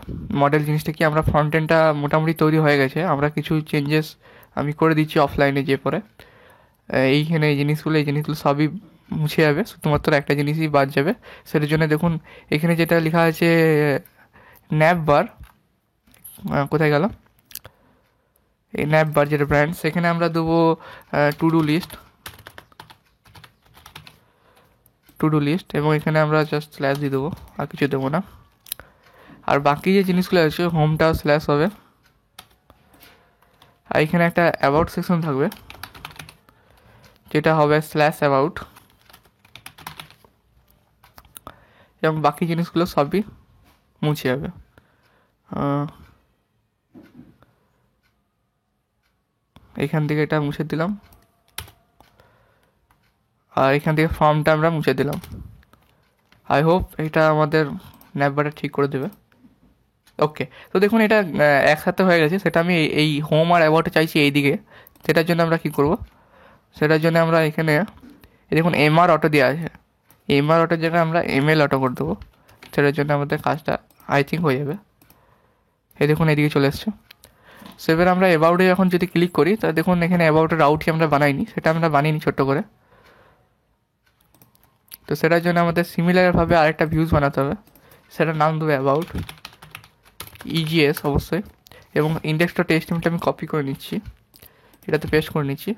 মডেল জিনিসটা কি, আমরা ফ্রন্ট এন্ডটা মোটামুটি তৈরি হয়ে গেছে, আমরা কিছু চেঞ্জেস আমি করে দিচ্ছি অফলাইনে যে পরে। এইখানে এই জিনিসগুলো সবই মুছে যাবে, শুধুমাত্র একটা জিনিসই বাদ যাবে। সেটার জন্য দেখুন এখানে যেটা লেখা আছে ন্যাপ বার, কোথায় গেল এই ন্যাপ বার যেটা ব্র্যান্ড, সেখানে আমরা দেবো টু ডু লিস্ট, এবং এখানে আমরা জাস্ট স্ল্যাশ দিয়ে দেবো, আর কিছু দেবো না। আর বাকি যে জিনিসগুলো আছে হোমটা স্ল্যাশ হবে, আর এখানে একটা অ্যাবাউট সেকশন থাকবে যেটা হবে স্ল্যাশ অ্যাবাউট, এবং বাকি জিনিসগুলো সবই মুছে যাবে। এখান থেকে এটা মুছে দিলাম, আর এখান থেকে ফর্মটা আমরা মুছে দিলাম। আই হোপ এটা আমাদের ন্যাপবারটা ঠিক করে দেবে। ওকে, তো দেখুন এটা একসাথে হয়ে গেছে। সেটা আমি এই হোম আর অ্যাবাউটে চাইছি এই দিকে, সেটার জন্য আমরা কী করব, সেটার জন্য আমরা এখানে দেখুন এমআর অটো দেওয়া আছে, এমআর অটোর জায়গায় আমরা এমএল অটো করে দেবো। সেটার জন্য আমাদের কাজটা আই থিঙ্ক হয়ে যাবে। এই দেখুন এদিকে চলে এসছে। সো এবার আমরা অ্যাবাউটে যখন যদি ক্লিক করি, তা দেখুন এখানে অ্যাবাউটের রাউটই আমরা বানাইনি, সেটা আমরা বানিয়ে ছোট্ট করে। তো সেটার জন্য আমাদের সিমিলারভাবে আরেকটা ভিউজ বানাতে হবে, সেটার নাম দেবো অ্যাবাউট ইজিএস অবশ্যই, এবং ইন্ডেক্সটা টেক্সটটা আমি কপি করে নিচ্ছি, এটাতে পেস্ট করে নিচ্ছি।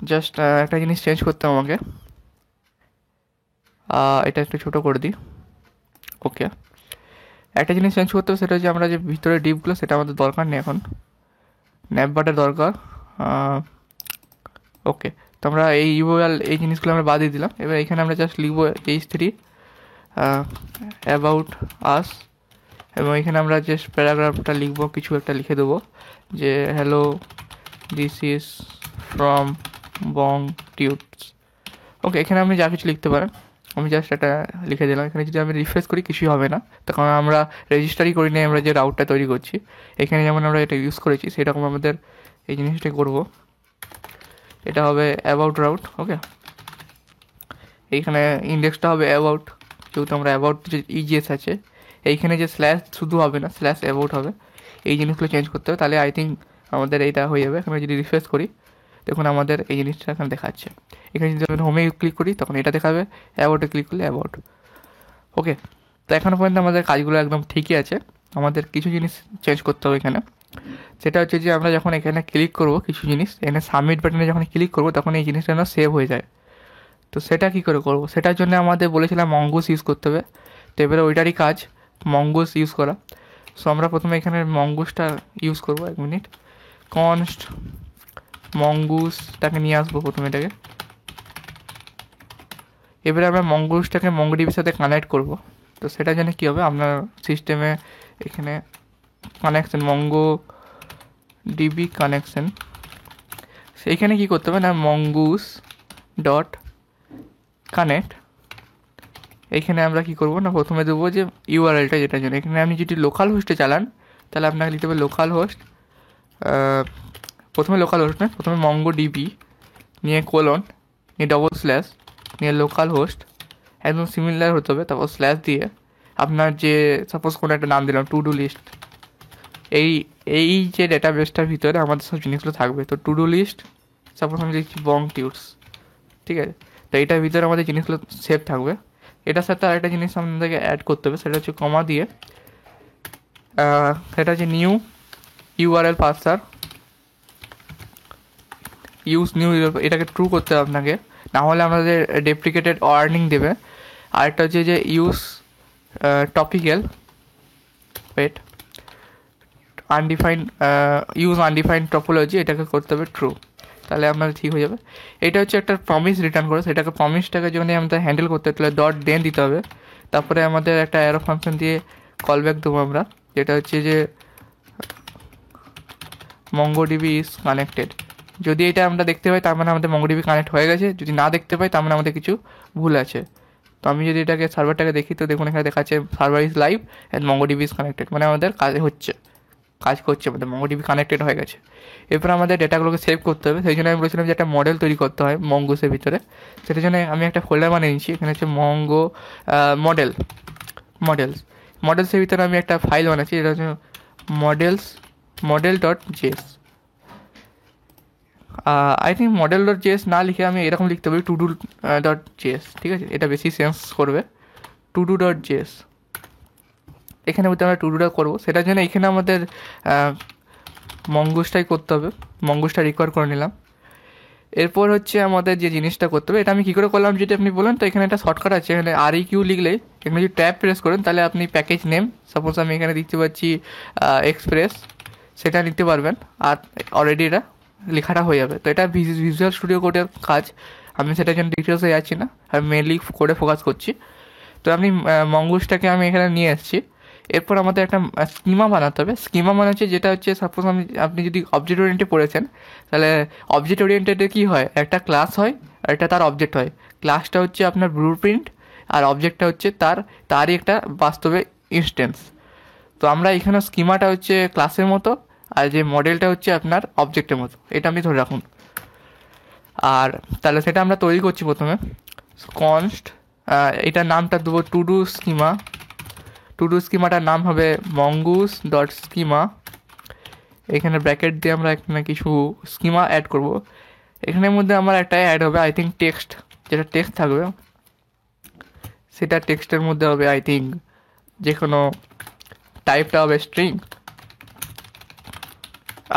জাস্ট একটা জিনিস চেঞ্জ করতে আমাকে, এটা একটু ছোটো করে দিই। ওকে, একটা জিনিস চেঞ্জ করতে হবে, সেটা হচ্ছে আমরা যে ভিতরে ডিপগুলো সেটা আমাদের দরকার নেই এখন, ন্যাপবারটা দরকার। ওকে, তো আমরা এই ইউআরএল এই জিনিসগুলো আমরা বাদ দিয়ে দিলাম। এবার এখানে আমরা জাস্ট লিখবো H3 অ্যাবাউট আস, এবং এখানে আমরা জাস্ট প্যারাগ্রাফটা লিখবো, কিছু একটা লিখে দেবো যে হ্যালো দিস ইজ ফ্রম বং টিউটস। ওকে, এখানে আপনি যা কিছু লিখতে পারেন, আমি জাস্ট এটা লিখে দিলাম। এখানে যদি আমি রিফ্রেশ করি কিছুই হবে না, তখন আমরা রেজিস্টারই করি নিয়ে আমরা যে রাউটটা তৈরি করছি, এখানে যেমন আমরা এটা ইউজ করেছি সেরকম আমাদের এই জিনিসটাই করবো। এটা হবে অ্যাবাউট রাউট। ওকে, এইখানে ইন্ডেক্সটা হবে অ্যাবাউট, যেহেতু আমরা অ্যাবাউট যে ইজিএস আছে, এইখানে যে স্ল্যাশ শুধু হবে না, স্ল্যাশ অ্যাবাউট হবে। এই জিনিসগুলো চেঞ্জ করতে হবে, তাহলে আই থিঙ্ক আমাদের এইটা হয়ে যাবে। এখানে যদি রিফ্রেশ করি, দেখুন আমাদের এই জিনিসটা এখানে দেখাচ্ছে। এখানে যদি আমি হোমে ক্লিক করি তখন এটা দেখাবে, অ্যাবাউটে ক্লিক করলে অ্যাবাউট। ওকে, তো এখনও পর্যন্ত আমাদের কাজগুলো একদম ঠিকই আছে। আমাদের কিছু জিনিস চেঞ্জ করতে হবে এখানে, সেটা হচ্ছে যে আমরা যখন এখানে ক্লিক করব কিছু জিনিস, এখানে সাবমিট বাটনে যখন ক্লিক করব তখন এই জিনিসটা যেন সেভ হয়ে যায়। তো সেটা কী করে করবো, সেটার জন্য আমাদের বলেছিলাম মঙ্গুস ইউজ করতে হবে। তো এবারে ওইটারই কাজ মঙ্গুস ইউজ করা। সো আমরা প্রথমে এখানে মঙ্গুসটা ইউজ করবো। এক মিনিট, কনস্ট মঙ্গুসটাকে নিয়ে আসবো প্রথমে এটাকে। এবারে আমরা মঙ্গুসটাকে মঙ্গোডিবির সাথে কানেক্ট করব। তো সেটার জন্য কী হবে, আপনার সিস্টেমে এখানে কানেকশন ডিবি কানেকশন, সেইখানে কী করতে হবে না মঙ্গুস ডট কানেক্ট, এইখানে আমরা কি করব না প্রথমে দেবো যে ইউআরএলটা, যেটার জন্য এখানে আপনি যদি লোকাল হোস্টে চালান তাহলে আপনাকে লিখতে হবে লোকাল হোস্ট, প্রথমে লোকাল হোস্ট না, প্রথমে মঙ্গো ডিবি নিয়ে কোলন নিয়ে ডবল স্ল্যাশ নিয়ে লোকাল হোস্ট, একদম সিমিলার হতে হবে, তারপর স্ল্যাশ দিয়ে আপনার যে সাপোজ কোনো একটা নাম দিলাম টু ডু লিস্ট, এই এই যে ডেটাবেসটার ভিতরে আমাদের সব জিনিসগুলো থাকবে। তো টু ডু লিস্ট সাপোজ আমি লিখছি বং টিউটস, ঠিক আছে, তো এইটার ভিতরে আমাদের জিনিসগুলো সেভ থাকবে। এটার সাথে আরেকটা জিনিস আপনাদেরকে অ্যাড করতে হবে, সেটা হচ্ছে কমা দিয়ে, সেটা হচ্ছে নিউ ইউআরএল পার্সার, ইউজ নিউ, এটাকে ট্রু করতে হবে আপনাকে, না হলে আমাদের ডেপ্লিকেটেড ওয়ার্নিং দেবে। আরেকটা হচ্ছে যে use topical weight undefined, use undefined topology, এটাকে করতে হবে ট্রু, তাহলে আপনার ঠিক হয়ে যাবে। এটা হচ্ছে একটা প্রমিস রিটার্ন করে, সেটাকে প্রমিসটাকে যখন আমাদের হ্যান্ডেল করতে তাহলে ডট দেন দিতে হবে, তারপরে আমাদের একটা অ্যারো ফাংশন দিয়ে কল ব্যাক দেবো আমরা, যেটা হচ্ছে যে মঙ্গোডিবি ইজ কানেক্টেড। যদি এটা আমরা দেখতে পাই তার মানে আমাদের মঙ্গোডিবি কানেক্ট হয়ে গেছে, যদি না দেখতে পাই তার মানে আমাদের কিছু ভুল আছে। তো আমি যদি এটাকে সার্ভারটাকে দেখি তো দেখুন এখানে দেখাচ্ছে server is live and MongoDB is connected, মানে আমাদের কাজ করছে, আমাদের মঙ্গোডিবি কানেক্টেড হয়ে গেছে। এরপর আমাদের ডেটাগুলোকে সেভ করতে হবে, সেই জন্য আমি বলেছিলাম যে একটা মডেল তৈরি করতে হয় মঙ্গোসের ভিতরে, সেটার জন্য আমি একটা ফোল্ডার বানিয়ে নিচ্ছি, এখানে হচ্ছে মঙ্গো মডেলসের ভিতরে আমি একটা ফাইল বানাচ্ছি, যেটা হচ্ছে model.js। আই থিঙ্ক model.js না লিখে আমি এরকম লিখতে পারি to-do.js, ঠিক আছে, এটা বেশি সেন্স করবে। to-do.js, এখানে বলতে আমরা to-do করবো, সেটার জন্য এখানে আমাদের মঙ্গুসটাই করতে হবে, মঙ্গুসটা রিকোয়ার করে নিলাম। এরপর হচ্ছে আমাদের যে জিনিসটা করতে হবে, এটা আমি কী করে করলাম যদি আপনি বলেন, তো এখানে একটা শর্টকাট আছে, এখানে REQ লিখলেই এখানে যদি ট্যাব প্রেস করেন তাহলে আপনি প্যাকেজ নেম, সাপোজ আমি এখানে দিতে পারছি এক্সপ্রেস, সেটা নিতে পারবেন, আর অলরেডি এটা লেখাটা হয়ে যাবে। তো এটা ভিজুয়াল স্টুডিও কোডের কাজ, আমি সেটার জন্য ডিটেলসে যাচ্ছি না, আমি মেনলি কোডে ফোকাস করছি। তো আপনি মঙ্গুসটাকে আমি এখানে নিয়ে এসেছি। এরপর আমাদের একটা স্কিমা বানাতে হবে। স্কিমা মানে হচ্ছে যেটা হচ্ছে সাপোজ আপনি যদি অবজেক্ট ওরিয়েন্টে পড়েছেন, তাহলে অবজেক্ট ওরিয়েন্টেডে কী হয়, একটা ক্লাস হয় আর একটা তার অবজেক্ট হয়। ক্লাসটা হচ্ছে আপনার ব্লু প্রিন্ট আর অবজেক্টটা হচ্ছে তারই একটা বাস্তবে ইনস্ট্যান্স। তো আমরা এখানে স্কিমাটা হচ্ছে ক্লাসের মতো আর যে মডেলটা হচ্ছে আপনার অবজেক্টের মতো, এটা আপনি ধরে রাখুন। আর তাহলে সেটা আমরা তৈরি করছি প্রথমে কনস্ট, এটার নামটা দেবো টু ডু স্কিমাটার নাম হবে মঙ্গুস ডট স্কিমা, এখানে ব্র্যাকেট দিয়ে আমরা এখানে কিছু স্কিমা অ্যাড করব। এখানের মধ্যে আমার একটা অ্যাড হবে আই থিঙ্ক টেক্সট, যেটা টেক্সট থাকবে সেটা টেক্সটের মধ্যে হবে আই থিঙ্ক যে কোনো টাইপটা হবে স্ট্রিং,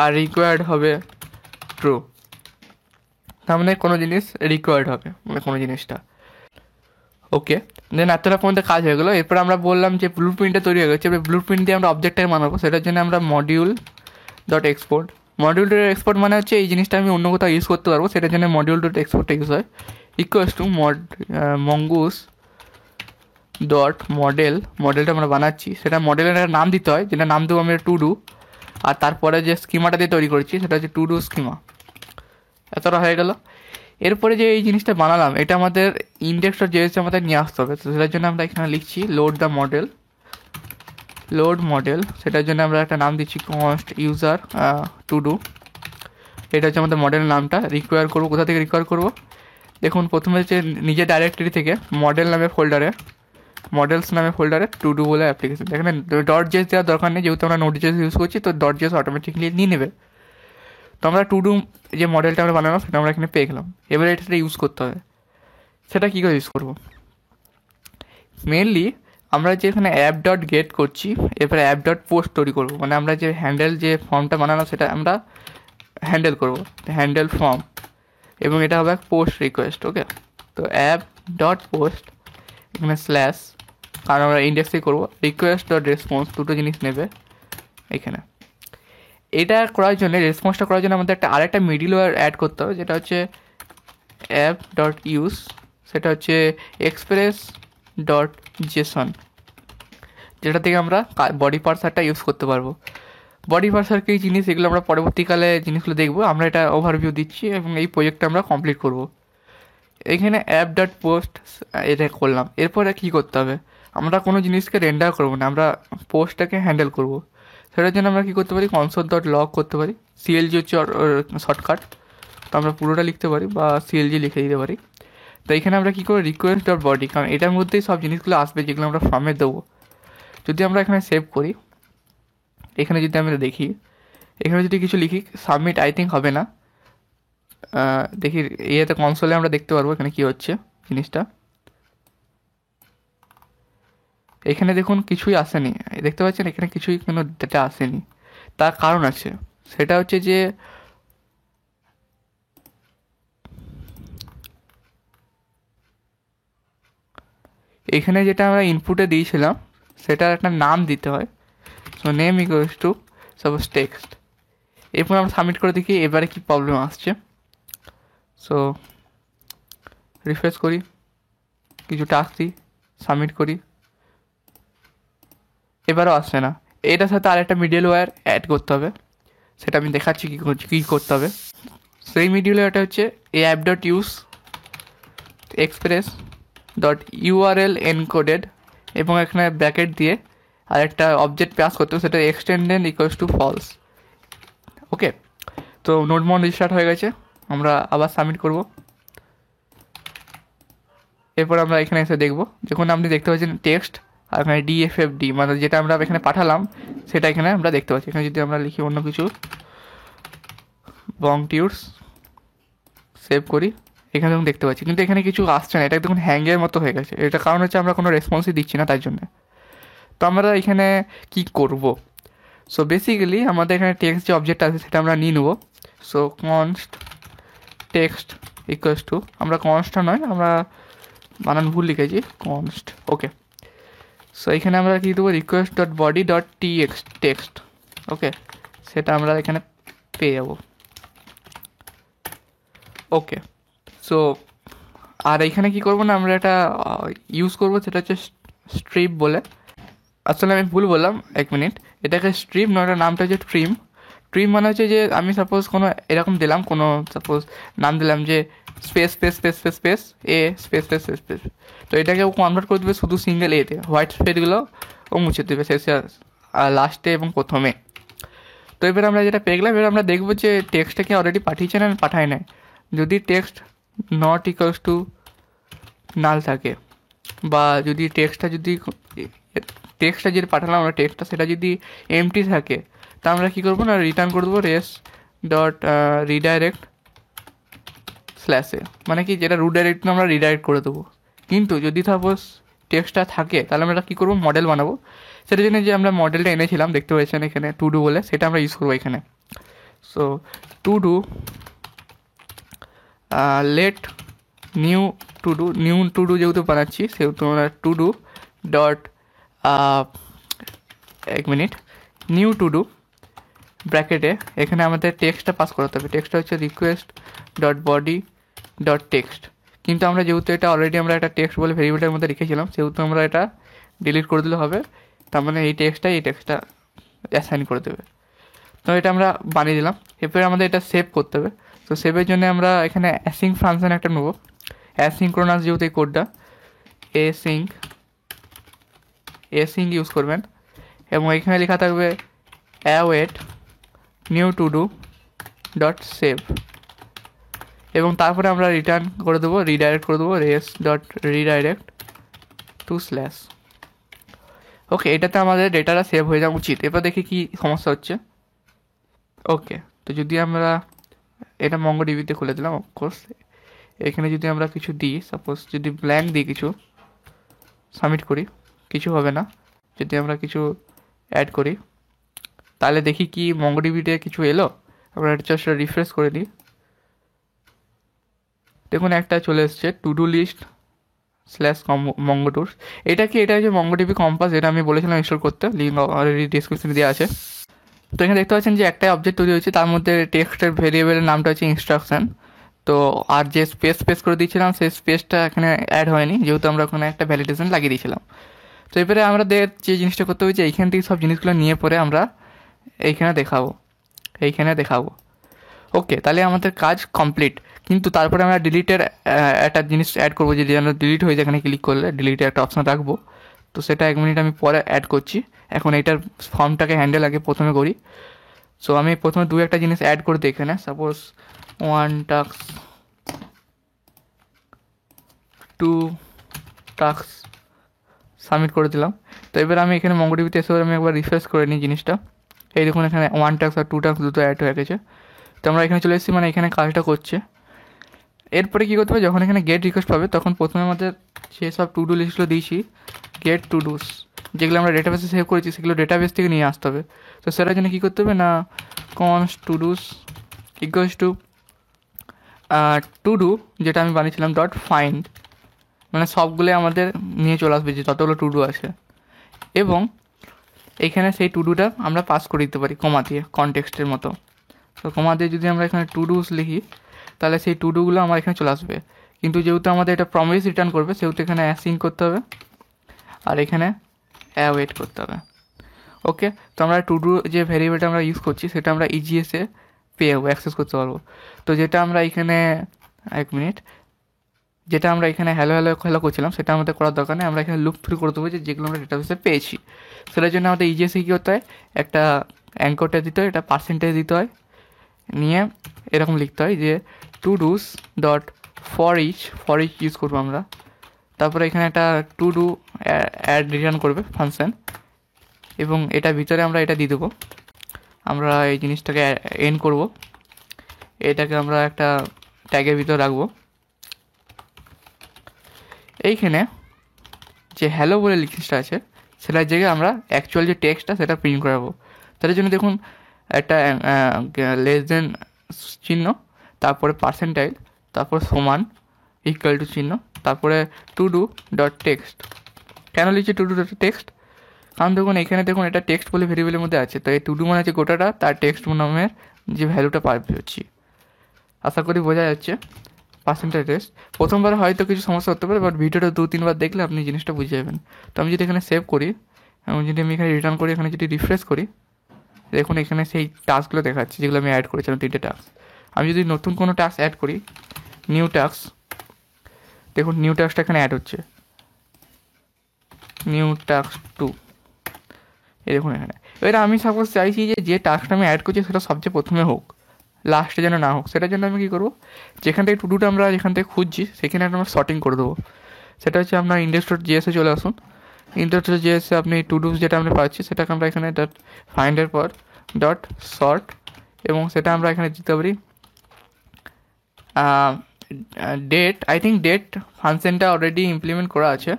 আর রিকোয়ার্ড হবে ট্রু, তার মানে কোনো জিনিস রিকোয়ার্ড হবে, মানে কোনো জিনিসটা ওকে। দেন এতটা পর্যন্ত কাজ হয়ে গেলো। এরপর আমরা বললাম যে ব্লু প্রিন্টটা তৈরি হয়ে গেছে, এবার ব্লু প্রিন্ট দিয়ে আমরা অবজেক্টটাকে বানাবো, সেটার জন্য আমরা module.export মানে হচ্ছে এই জিনিসটা আমি অন্য কোথাও ইউজ করতে পারবো, সেটার জন্য module.exportটা ইউজ হয়, ইকুয়ালস টু mongoose ডট মডেলটা আমরা বানাচ্ছি, সেটা মডেলের একটা নাম দিতে হয়, যেটা নাম দেবো আমরা টু ডু, আর তারপরে যে স্কিমাটা দিয়ে তৈরি করেছি সেটা হচ্ছে টু ডু স্কিমা। এতটা হয়ে গেল। এরপরে যে এই জিনিসটা বানালাম এটা আমাদের index.js আমাদের নিয়ে আসতে হবে, তো সেটার জন্য আমরা এখানে লিখছি লোড মডেল, সেটার জন্য আমরা একটা নাম দিচ্ছি const user to do, এটা হচ্ছে আমাদের মডেলের নামটা। রিকোয়ার করবো, কোথা থেকে রিকোয়ার করবো দেখুন, প্রথমে হচ্ছে নিজের ডাইরেক্টরি থেকে মডেলস নামে ফোল্ডারে টু ডু বলে অ্যাপ্লিকেশন, এখানে .js দেওয়ার দরকার নেই, যেহেতু আমরা Node.js ইউজ করছি তো .js অটোমেটিকলি নিয়ে নেবে। তো আমরা টু ডু যে মডেলটা আমরা বানালাম সেটা আমরা এখানে পেয়ে গেলাম। এবারে এটা ইউজ করতে হবে, সেটা কী করে ইউজ করবো, মেনলি আমরা যে এখানে app.get করছি, এরপরে app.post তৈরি করবো, মানে আমরা যে হ্যান্ডেল যে ফর্মটা বানালাম সেটা আমরা হ্যান্ডেল করবো, হ্যান্ডেল ফর্ম, এবং এটা হবে পোস্ট রিকোয়েস্ট। ওকে, তো app.post এখানে স্ল্যাশ, কারণ আমরা ইন্ডেক্সই করবো, request.response দুটো জিনিস নেবে এখানে। এটা করার জন্য রেসপন্সটা করার জন্য আমাদের আরেকটা মিডলওয়্যার অ্যাড করতে হবে, যেটা হচ্ছে app.use, সেটা হচ্ছে express.json, যেটা থেকে আমরা বডি পার্সারটা ইউজ করতে পারবো। বডি পার্টসের কী জিনিস এগুলো আমরা পরবর্তীকালে জিনিসগুলো দেখবো। আমরা এটা ওভারভিউ দিচ্ছি এবং এই প্রজেক্টটা আমরা কমপ্লিট করব। এখানে অ্যাপ ডট পোস্ট এটা করলাম। এরপরে কী করতে হবে, আমরা কোনো জিনিসকে রেন্ডার করবো না, আমরা পোস্টটাকে হ্যান্ডেল করব। সেটার জন্য আমরা কী করতে পারি, কনসোল ডট লগ করতে পারি। সিএলজি হচ্ছে শর্টকাট, তো আমরা পুরোটা লিখতে পারি বা সিএলজি লিখে দিতে পারি। তো এখানে আমরা কী করবো, রিকোয়েস্ট ডট বডি, কারণ এটার মধ্যেই সব জিনিসগুলো আসবে যেগুলো আমরা ফর্মে দেবো। যদি আমরা এখানে সেভ করি, এখানে যদি আমরা দেখি, এখানে যদি কিছু লিখি সাবমিট আই থিঙ্ক হবে না। দেখি ইয়েতে কনসোলে আমরা দেখতে পারবো এখানে কী হচ্ছে জিনিসটা। এখানে দেখুন কিছুই আসেনি, দেখতে পাচ্ছেন এখানে কিছুই কোনো ডেটা আসেনি। তার কারণ আছে, সেটা হচ্ছে যে এখানে যেটা আমরা ইনপুটে দিয়েছিলাম সেটার একটা নাম দিতে হয়। So name equals to suppose text. এরপর আমরা সাবমিট করে দেখি এবারে কি প্রবলেম আসছে। সো রিফ্রেশ করি, কিছু টাস্ক দিই, সাবমিট করি, এবারও আসছে না। এটার সাথে আরেকটা মিডল ওয়্যার অ্যাড করতে হবে, সেটা আমি দেখাচ্ছি কী করতে হবে। সেই মিডল ওয়্যারটা হচ্ছে এ app dot use express dot URL encoded, এবং এখানে ব্র্যাকেট দিয়ে আরেকটা অবজেক্ট পাস করতে হবে, সেটা এক্সটেন্ডেড ইকুয়ালস টু ফলস। ওকে, তো নোটমন রিস্টার্ট হয়ে গেছে। আমরা আবার সাবমিট করব। এরপর আমরা এখানে এসে দেখব, যখন আপনি দেখতে পাচ্ছেন টেক্সট আর এখানে ডিএফএফডি, মানে যেটা আমরা এখানে পাঠালাম সেটা এখানে আমরা দেখতে পাচ্ছি। এখানে যদি আমরা লিখি অন্য কিছু বং টিউটস, সেভ করি, এখানে দেখুন দেখতে পাচ্ছি, কিন্তু এখানে কিছু আসছে না। এটা দেখুন হ্যাঙ্গের মতো হয়ে গেছে। এটা কারণ হচ্ছে আমরা কোনো রেসপন্সই দিচ্ছি না তার জন্য। তো আমরা এখানে কি করব, সো বেসিক্যালি আমাদের এখানে টেক্সট যে অবজেক্ট আছে সেটা আমরা নিয়ে নেবো। So const text equals to, আমরা কনস্টটা নয়, আমরা বানান ভুল লিখেছি, কনস্ট। ওকে, সো এখানে আমরা কী দেবো, request dot body dot text. Okay, সেটা আমরা এখানে পেয়ে যাবো। ওকে, সো আর এখানে কি করবো না, আমরা এটা ইউজ করবো, সেটা হচ্ছে স্ট্রিপ বলে। আসলে আমি ভুল বললাম, এক মিনিট, এটাকে স্ট্রিপ নয়, এটার নামটা হচ্ছে ট্রিম। ট্রিম মানে হচ্ছে যে আমি সাপোজ কোনো এরকম দিলাম, কোনো সাপোজ নাম দিলাম যে space space space space space a space space space space, তো এটাকে ও কনভার্ট করে দেবে শুধু সিঙ্গেল এতে, হোয়াইট স্পেসগুলো ও মুছে দেবে শেষে লাস্টে এবং প্রথমে। তো এবার আমরা যেটা পেয়ে গেলাম, এবার আমরা দেখবো যে টেক্সটটাকে অলরেডি পাঠিয়েছে না পাঠায় নাই। যদি টেক্সট নট ইকুয়ালস টু নাল থাকে, বা যদি টেক্সটটা যেটা পাঠালাম আমরা টেক্সটটা সেটা যদি এমটি থাকে, তা আমরা কী করবো না, রিটার্ন করে দেবো রেস ডট রিডাইরেক্ট স্ল্যাশে, মানে কি যেটা রুডাইরেক্ট আমরা রিডাইরেক্ট করে দেবো। কিন্তু যদি সাপোজ টেক্সটটা থাকে তাহলে আমরা কী করবো, মডেল বানাবো। সেটার জন্য যে আমরা মডেলটা এনেছিলাম দেখতে পাচ্ছেন এখানে টু ডু বলে, সেটা আমরা ইউজ করবো এখানে। So to do let new to do যেহেতু বানাচ্ছি সেহেতু আমরা টু ডু ডট এক মিনিট নিউ টু ডু ব্র্যাকেটে এখানে আমাদের টেক্সটটা পাস করাতে হবে। টেক্সটটা হচ্ছে request dot body dot text, কিন্তু আমরা যেহেতু এটা অলরেডি আমরা একটা টেক্সট বলে ভেরিয়েবলটার মধ্যে লিখেছিলাম সেহেতু আমরা এটা ডিলিট করে দিলে হবে। তার মানে এই টেক্সটটা অ্যাসাইন করে দেবে। তো এটা আমরা বানিয়ে দিলাম। এরপরে আমাদের এটা সেভ করতে হবে। তো সেভের জন্য আমরা এখানে অ্যাসিং ফাংশন একটা নেবো, অ্যাসিঙ্ক্রোনাস যেহেতু এই কোডটা, এসিং ইউজ করবেন, এবং এখানে লেখা থাকবে await new to do dot save, এবং তারপরে আমরা রিটার্ন করে দেবো, রিডাইরেক্ট করে দেবো res dot redirect to slash. Okay, এটাতে আমাদের ডেটাটা সেভ হয়ে যাওয়া উচিত। এবার দেখি কি সমস্যা হচ্ছে। ওকে, তো যদি আমরা এটা মঙ্গোডিবিতে খুলে দিলাম, অফকোর্স এখানে যদি আমরা কিছু দিই, সাপোজ যদি ব্ল্যাঙ্ক দিই কিছু, সাবমিট করি, কিছু হবে না। যদি আমরা কিছু অ্যাড করি তাহলে দেখি কি মঙ্গোডিবিতে কিছু এলো। আমরা জাস্ট রিফ্রেশ করে দিই, দেখুন একটা চলে এসছে to do list slash Mongo tools. এটা হচ্ছে মঙ্গোডিবি কম্পাস, এটা আমি বলেছিলাম ইনস্টল করতে, লিঙ্ক অলরেডি ডিসক্রিপশনে দেওয়া আছে। তো এখানে দেখতে পাচ্ছেন যে একটাই অবজেক্ট তৈরি হয়েছে, তার মধ্যে টেক্সটের ভেরিয়েবলের নামটা হচ্ছে ইনস্ট্রাকশন। তো আর যে স্পেস করে দিয়েছিলাম সেই স্পেসটা এখানে অ্যাড হয়নি, যেহেতু আমরা ওখানে একটা ভ্যালিডেশন লাগিয়ে দিয়েছিলাম। তো এবারে আমাদের যে জিনিসটা করতে হয়েছে, এইখান থেকে সব জিনিসগুলো নিয়ে পরে আমরা এইখানে দেখাবো। ওকে, তাহলে আমাদের কাজ কমপ্লিট। কিন্তু তারপরে আমরা ডিলিটের একটা জিনিস অ্যাড করবো, যে যেন ডিলিট হয়ে যায়। এখানে ক্লিক করলে ডিলিটের একটা অপশান রাখবো। তো সেটা 1 মিনিট আমি পরে অ্যাড করছি। এখন এইটার ফর্মটাকে হ্যান্ডেল আগে প্রথমে করি। সো আমি প্রথমে একটা জিনিস অ্যাড করে দিই এখানে। সাপোজ 1 টাস্ক 2 টাস্ক সাবমিট করে দিলাম। তো এবার আমি এখানে মঙ্গোডিবিতে এসে আমি একবার রিফ্রেশ করে নিই জিনিসটা। এই দেখুন এখানে 1 টাস্ক আর 2 টাস্ক দুটো অ্যাড হয়ে গেছে। তো আমরা এখানে চলে এসেছি, মানে এখানে কাজটা করছে। এরপরে কী করতে হবে, যখন এখানে গেট রিকোয়েস্ট পাবে তখন প্রথমে আমাদের যেসব টু ডু লিস্টগুলো দিয়েছি, গেট টু ডুস, যেগুলো আমরা ডেটাবেসে সেভ করেছি, সেগুলো ডেটাবেস থেকে নিয়ে আসতে হবে। তো সেটার জন্য কী করতে হবে না, const to dos equals to do, যেটা আমি বানিয়েছিলাম ডট ফাইন্ড, মানে সবগুলো আমাদের নিয়ে চলে আসবে যে যতগুলো টু ডু আছে। এবং এইখানে সেই টু ডুটা আমরা পাস করে দিতে পারি কমা দিয়ে, কনটেক্সটের মতো। তো কমা দিয়ে যদি আমরা এখানে টু ডুস লিখি, তাহলে সেই টু ডুগুলো আমার এখানে চলে আসবে। কিন্তু যেহেতু আমাদের এটা প্রমিস রিটার্ন করবে, সেহেতু এখানে অ্যাসিন করতে হবে আর এখানে অ্যাওয়েট করতে হবে। ওকে, তো আমরা টু ডু যে ভেরিয়েবলটা আমরা ইউজ করছি, সেটা আমরা ইজিএসে পেয়ে যাবো, অ্যাক্সেস করতে পারবো। তো যেটা আমরা এখানে 1 মিনিট, যেটা আমরা এখানে হ্যালো করছিলাম, সেটা আমাদের করার দরকার নেই। আমরা এখানে লুপ থ্রু করে দেবো যেগুলো আমরা ডেটাবেসে পেয়েছি। সেটার জন্য আমাদের ইজিএসে কী করতে হয়, একটা অ্যাঙ্করটা দিতে হয়, একটা পার্সেন্টেজ দিতে হয়, নিয়ে এরকম লিখতে হয় যে to dos dot for each use করবো আমরা। তারপরে এখানে একটা টু ডু অ্যাড রিটার্ন করবে ফাংশন, এবং এটা ভিতরে আমরা এটা দিয়ে দেবো। আমরা এই জিনিসটাকে এন্ড করব, এটাকে আমরা একটা ট্যাগের ভিতরে রাখবো। এইখানে যে হ্যালো বলে লিস্টটা আছে, সেটার জায়গায় আমরা অ্যাকচুয়াল যে টেক্সটটা সেটা প্রিন্ট করাবো। তার জন্য দেখুন একটা লেস দেন চিহ্ন, তারপরে পার্সেন্টাইল, তারপর সমান ইকুয়াল টু চিহ্ন, তারপরে টু ডু ডট টেক্সট। কেন লিখছি টু ডু ডট টেক্সট, কারণ দেখুন এখানে দেখুন এটা টেক্সট বলে ভেরিয়েবলের মধ্যে আছে। তো এই টু ডু মানে হচ্ছে গোটাটা, তার টেক্সট নামের যে ভ্যালুটা পাচ্ছি। আশা করি বোঝা যাচ্ছে। পার্সেন্টেজ টেক্সট প্রথমবার হয়তো কিছু সমস্যা হতে পারে, বাট ভিডিওটা 2-3 বার দেখলে আপনি জিনিসটা বুঝে যাবেন। তো আমি যদি এখানে সেভ করি এবং যদি আমি এখানে রিটার্ন করি, এখানে যদি রিফ্রেশ করি, দেখুন এখানে সেই টাস্কগুলো দেখাচ্ছে যেগুলো আমি অ্যাড করেছিলাম, 3টে টাস্ক। আমি যদি নতুন কোনো টাস্ক অ্যাড করি, নিউ টাস্ক, দেখুন নিউ টাস্কটা এখানে অ্যাড হচ্ছে, নিউ টাস্ক 2। এই দেখুন এখানে। এবার আমি সাপোজ চাইছি যে টাস্কটা আমি অ্যাড করছি সেটা সবচেয়ে প্রথমে হোক, লাস্টে যেন না হোক। সেটার জন্য আমি কী করবো, যেখান থেকে টু ডুটা আমরা যেখান থেকে খুঁজছি সেখানে আমরা শর্টিং করে দেবো। সেটা হচ্ছে আপনার index.jsে চলে আসুন। index.jsে আপনি টু ডুস যেটা আমরা পাচ্ছি, সেটাকে আমরা এখানে ডট ফাইন্ডের পর ডট শর্ট, এবং সেটা আমরা এখানে দিতে পারি ডেট। আই থিঙ্ক ডেট ফাংশনটা অলরেডি ইমপ্লিমেন্ট করা আছে।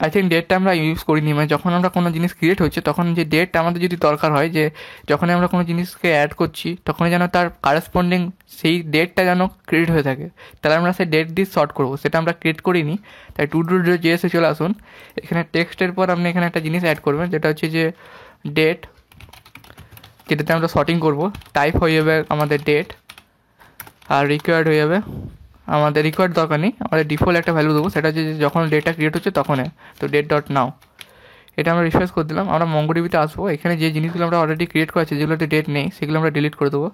আই থিঙ্ক ডেটটা আমরা ইউজ করিনি, মানে যখন আমরা কোনো জিনিস ক্রিয়েট হচ্ছে তখন যে ডেটটা আমাদের যদি দরকার হয়, যে যখনই আমরা কোনো জিনিসকে অ্যাড করছি তখনই যেন তার কারেসপন্ডিং সেই ডেটটা যেন ক্রিয়েট হয়ে থাকে, তাহলে আমরা সেই ডেট দিয়ে শর্ট করবো। সেটা আমরা ক্রিয়েট করিনি, তাই টু ডু জেএসে চলে আসুন। এখানে টেক্সটের পর আপনি এখানে একটা জিনিস অ্যাড করবেন, যেটা হচ্ছে যে ডেট, যেটাতে আমরা শর্টিং করবো। টাইপ হয়ে যাবে আমাদের ডেট, আর রিকোয়ার্ড হয়ে যাবে আমাদের, রিকোয়ার্ড দরকার নেই, আমাদের ডিফল্ট একটা ভ্যালু দেবো, সেটা হচ্ছে যখন ডেটা ক্রিয়েট হচ্ছে তখন। তো ডেট ডট নাও, এটা আমরা রিফ্রেশ করে দিলাম। আমরা মঙ্গোডিবিতে আসবো, এখানে যে জিনিসগুলো আমরা অলরেডি ক্রিয়েট করেছি, যেগুলোতে ডেট নেই, সেগুলো আমরা ডিলিট করে দেবো।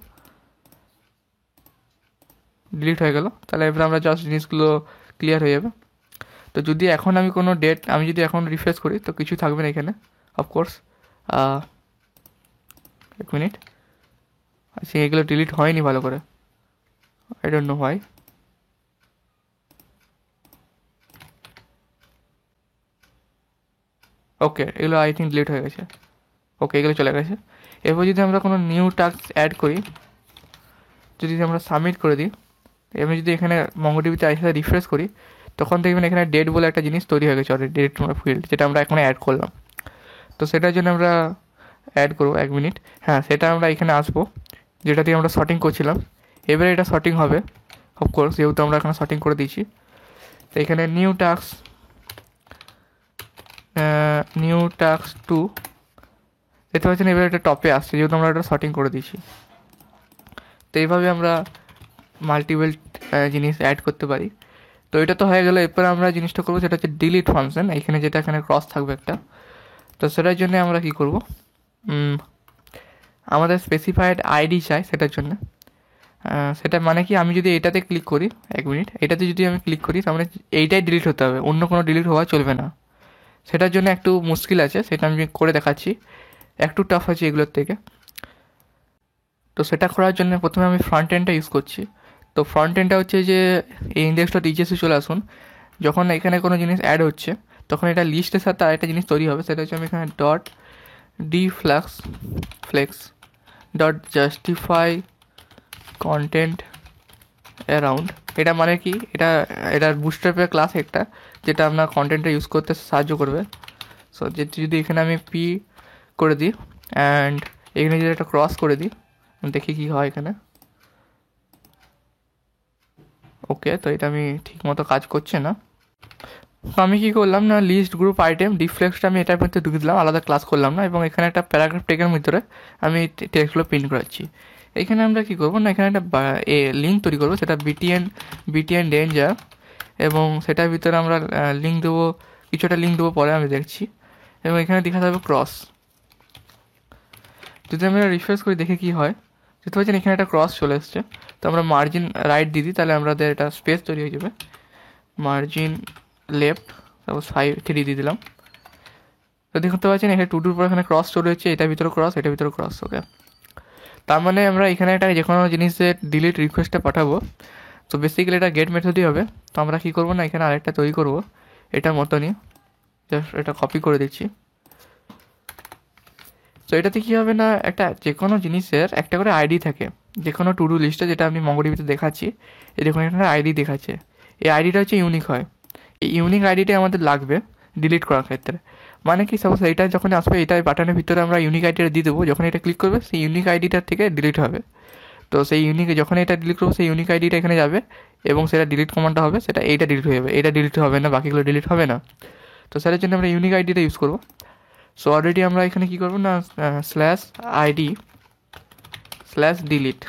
ডিলিট হয়ে গেল, তাহলে এবার আমরা জাস্ট জিনিসগুলো ক্লিয়ার হয়ে যাবে। তো যদি এখন আমি কোনো ডেট, আমি যদি এখন রিফ্রেশ করি তো কিছু থাকবে না এখানে অফকোর্স। 1 মিনিট, আচ্ছা এগুলো ডিলিট হয়নি ভালো করে, আই ডোন্ট নো হোয়াই। ওকে, এগুলো আই থিঙ্ক ডিলিট হয়ে গেছে। ওকে, এগুলো চলে গেছে। এরপর যদি আমরা কোনো নিউ টাস্ক অ্যাড করি, যদি আমরা সাবমিট করে দিই, আমি যদি এখানে মঙ্গোডিবিতে আইসে রিফ্রেশ করি, তখন দেখবেন এখানে ডেট বলে একটা জিনিস তৈরি হয়ে গেছে অলরেডি, ডেট ফিল্ড, যেটা আমরা এখানে অ্যাড করলাম। তো সেটার জন্য আমরা অ্যাড করবো 1 মিনিট। হ্যাঁ, সেটা আমরা এখানে আসবো, যেটা দিয়ে আমরা শর্টিং করছিলাম। এবারে এটা শর্টিং হবে অফকোর্স, যেহেতু আমরা এখানে শর্টিং করে দিয়েছি। তো এখানে নিউ টাস্ক 2 দেখতে পাচ্ছেন, এবার এটা টপে আসছে যেহেতু আমরা এটা শর্টিং করে দিয়েছি। তো এইভাবে আমরা মাল্টিপল জিনিস অ্যাড করতে পারি। তো এটা তো হয়ে গেলো। এরপরে আমরা জিনিসটা করবো, সেটা হচ্ছে ডিলিট ফাংশন, এখানে যেটা এখানে ক্রস থাকবে একটা। তো সেটার জন্য আমরা কী করবো, আমাদের স্পেসিফাইড আইডি চাই সেটার জন্য। সেটা মানে কি, আমি যদি এটাতে ক্লিক করি, 1 মিনিট, এটাতে যদি আমি ক্লিক করি তার মানে এইটাই ডিলিট হতে হবে, অন্য কোনো ডিলিট হওয়া চলবে না। সেটার জন্য একটু মুশকিল আছে, সেটা আমি করে দেখাচ্ছি, একটু টাফ আছে এগুলোর থেকে। তো সেটা করার জন্য প্রথমে আমি ফ্রন্ট এন্ডটা ইউজ করছি। তো ফ্রন্ট এন্ডটা হচ্ছে যে এই index.ejs চলে আসুন, যখন এখানে কোনো জিনিস অ্যাড হচ্ছে তখন এটা লিস্টের সাথে আরেকটা জিনিস তৈরি হবে, সেটা হচ্ছে আমি এখানে dot flex dot justify content around. এটা মানে কি, এটার বুটস্ট্র্যাপের ক্লাস একটা, যেটা আপনার কন্টেন্টটা ইউজ করতে সাহায্য করবে। সো যদি এখানে আমি পি করে দিই অ্যান্ড এখানে যদি একটা ক্রস করে দিই, দেখি কি হয় এখানে। ওকে, তো এটা আমি ঠিক মতো কাজ করছে না। তো আমি কী করলাম না, লিস্ট গ্রুপ আইটেম ডিফ্লেক্সটা আমি এটার মধ্যে ঢুকে দিলাম, আলাদা ক্লাস করলাম না, এবং এখানে একটা প্যারাগ্রাফ টেকের ভিতরে আমি টেক্সটগুলো প্রিন্ট করাচ্ছি। এখানে আমরা কী করবো না, এখানে একটা লিঙ্ক তৈরি করবো, সেটা বিটিএন ডেঞ্জার, এবং সেটার ভিতরে আমরা লিঙ্ক দেবো, কিছুটা লিঙ্ক দেবো পরে আমি দেখছি, এবং এখানে দেখা যাবে ক্রস। যদি আমরা রিফ্রেশ করি দেখে কি হয়, দেখতে পাচ্ছেন এখানে একটা ক্রস চলে এসছে। তো আমরা মার্জিন রাইট দিয়ে দিই, তাহলে আমাদের এটা স্পেস তৈরি হয়ে যাবে। মার্জিন লেফট, তারপর 3 দিয়ে দিলাম। তো দেখতে পাচ্ছেন এখানে টুডুর পর এখানে ক্রস চলে হচ্ছে, এটার ভিতরে ক্রস, এটার ভিতরে ক্রস। ওকে, তার মানে আমরা এখানে একটা যে কোনো জিনিসের ডিলিট রিকোয়েস্টটা পাঠাবো, তো বেসিক্যালি এটা গেট মেথডই হবে। তো আমরা কী করবো না, এখানে আরেকটা তৈরি করবো এটার মতনই, জাস্ট এটা কপি করে দিচ্ছি। তো এটাতে কী হবে না, একটা যে কোনো জিনিসের একটা করে আইডি থাকে, যে কোনো টু ডু লিস্টে, যেটা আমি মঙ্গোডিবিতে দেখাচ্ছি, এই দেখুন এখানে আইডি দেখাচ্ছে, এই আইডিটা হচ্ছে ইউনিক হয়। এই ইউনিক আইডিটাই আমাদের লাগবে ডিলিট করার ক্ষেত্রে। মানে কি, সাপোজ এইটা যখন আসবে, এটাই বাটনের ভিতরে আমরা ইউনিক আইডিটা দিয়ে দেবো, যখন এটা ক্লিক করবে সেই ইউনিক আইডিটার থেকে ডিলিট হবে। তো সেই যখন এটা ডিলিট করবো সেই ইউনিক আইডিটা এখানে যাবে, এবং সেটা ডিলিট কমান্ডটা হবে, সেটা এইটা ডিলিট হয়ে যাবে, এটা ডিলিট হবে না, বাকিগুলো ডিলিট হবে না। তো সেটার জন্য আমরা ইউনিক আইডিটা ইউজ করবো। সো অলরেডি আমরা এখানে কী করবো না, /ID/delete,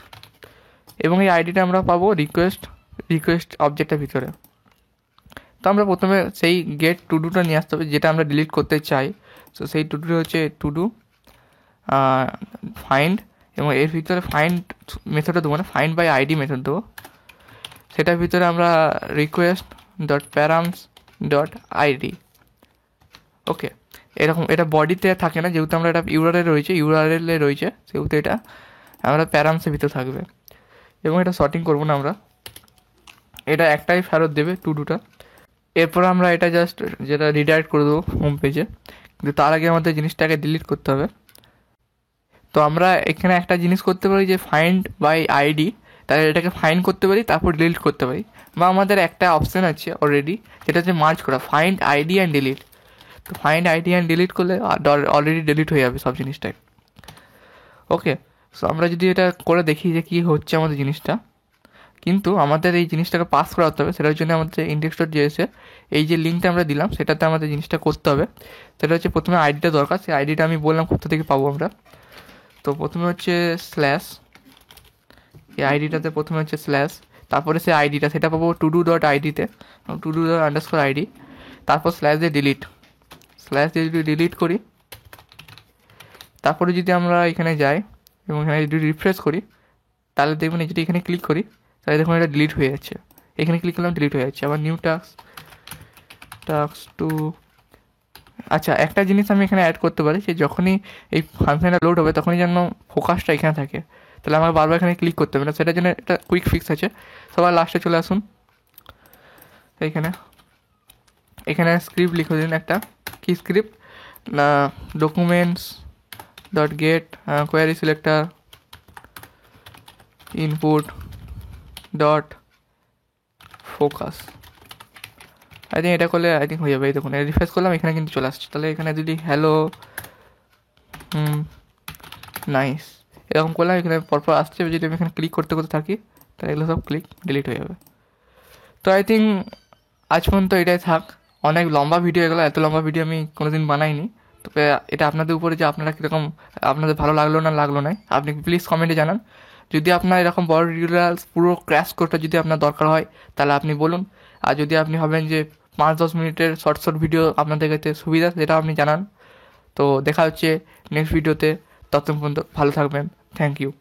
এবং এই আইডিটা আমরা পাবো রিকোয়েস্ট অবজেক্টের ভিতরে। তো আমরা প্রথমে সেই গেট টু ডুটা নিয়ে আসতে হবে, যেটা আমরা ডিলিট করতে চাই। তো সেই টু ডু হচ্ছে টু ডু ফাইন্ড, এবং এর ভিতরে ফাইন্ড মেথডটা দেবো না, ফাইন্ড বাই আইডি মেথড দেবো। সেটার ভিতরে আমরা request.params.id। ওকে, এরকম এটা বডিতে থাকে না, যেহেতু আমরা এটা ইউআরএলে রয়েছে, সেহেতু এটা আমরা প্যারামসের ভিতরে থাকবে, এবং এটা শর্টিং করবো না আমরা, এটা একটাই ফেরত দেবে টু ডুটা। এরপর আমরা এটা জাস্ট যেটা রিডাইরেক্ট করে দেবো হোম পেজে, কিন্তু তার আগে আমাদের জিনিসটাকে ডিলিট করতে হবে। তো আমরা এখানে একটা জিনিস করতে পারি, যে ফাইন্ড বাই আইডি, তাহলে এটাকে ফাইন্ড করতে পারি, তারপর ডিলিট করতে পারি, বা আমাদের একটা অপশান আছে অলরেডি, যেটা হচ্ছে মার্জ করা, ফাইন্ড আইডি অ্যান্ড ডিলিট। তো ফাইন্ড আইডি অ্যান্ড ডিলিট করলে অলরেডি ডিলিট হয়ে যাবে সব জিনিসটাই। ওকে, সো আমরা যদি এটা করে দেখি যে কী হচ্ছে আমাদের জিনিসটা, কিন্তু আমাদের এই জিনিসটাকে পাস করাতে হবে, সেটার জন্য আমাদের index.js এই যে লিঙ্কটা আমরা দিলাম সেটাতে আমাদের জিনিসটা করতে হবে। সেটা হচ্ছে প্রথমে আইডিটা দরকার, সেই আইডিটা আমি বললাম কোথা থেকে পাবো আমরা। তো প্রথমে হচ্ছে স্ল্যাশ, এই আইডিটাতে প্রথমে হচ্ছে স্ল্যাশ, তারপরে সেই আইডিটা সেটা পাবো todo.idতে, todo._id, তারপর স্ল্যাশ দিয়ে যদি ডিলিট করি, তারপরে যদি আমরা এখানে যাই এবং এখানে যদি রিফ্রেশ করি, তাহলে দেখবেন যদি এখানে ক্লিক করি তাহলে দেখুন এটা ডিলিট হয়ে যাচ্ছে, এখানে ক্লিক করলাম ডিলিট হয়ে যাচ্ছে। আবার নিউ টাস্ক টু, আচ্ছা একটা জিনিস আমি এখানে অ্যাড করতে পারি, যে যখনই এই ফাংশনটা লোড হবে তখনই যেন ফোকাসটা এখানে থাকে, তাহলে আমাকে বারবার এখানে ক্লিক করতে হবে না, সেটার জন্য একটা কুইক ফিক্স আছে। সবার লাস্টে চলে আসুন, এখানে স্ক্রিপ্ট লিখে দিন একটা, কি স্ক্রিপ্ট না, documents.get query selector input.focus। I think এটা করলে হয়ে যাবে। এই দেখুন রিফ্রেশ করলাম, এখানে কিন্তু চলে আসছে। তাহলে এখানে যদি হ্যালো নাইস এরকম করলাম, এখানে পরপর আসছে, যদি আমি এখানে ক্লিক করতে থাকি তাহলে এগুলো সব ডিলিট হয়ে যাবে। তো আই থিঙ্ক আজ পর্যন্ত এটাই থাক, অনেক লম্বা ভিডিও এগুলো, এত লম্বা ভিডিও আমি কোনোদিন বানাইনি। তবে এটা আপনাদের উপরে, যে আপনারা কীরকম, আপনাদের ভালো লাগলো না আপনি প্লিজ কমেন্টে জানান। যদি আপনার এরকম বড় টিউটোরিয়াল পুরো ক্র্যাশ কোর্সটা যদি আপনার দরকার হয় তাহলে আপনি বলুন, আর যদি আপনি ভাবেন যে 5-10 মিনিটের শর্ট ভিডিও আপনাদের কাছে সুবিধা, সেটাও আপনি জানান। তো দেখা হচ্ছে নেক্সট ভিডিওতে। ততক্ষণ পর্যন্ত ভালো থাকবেন। Thank you.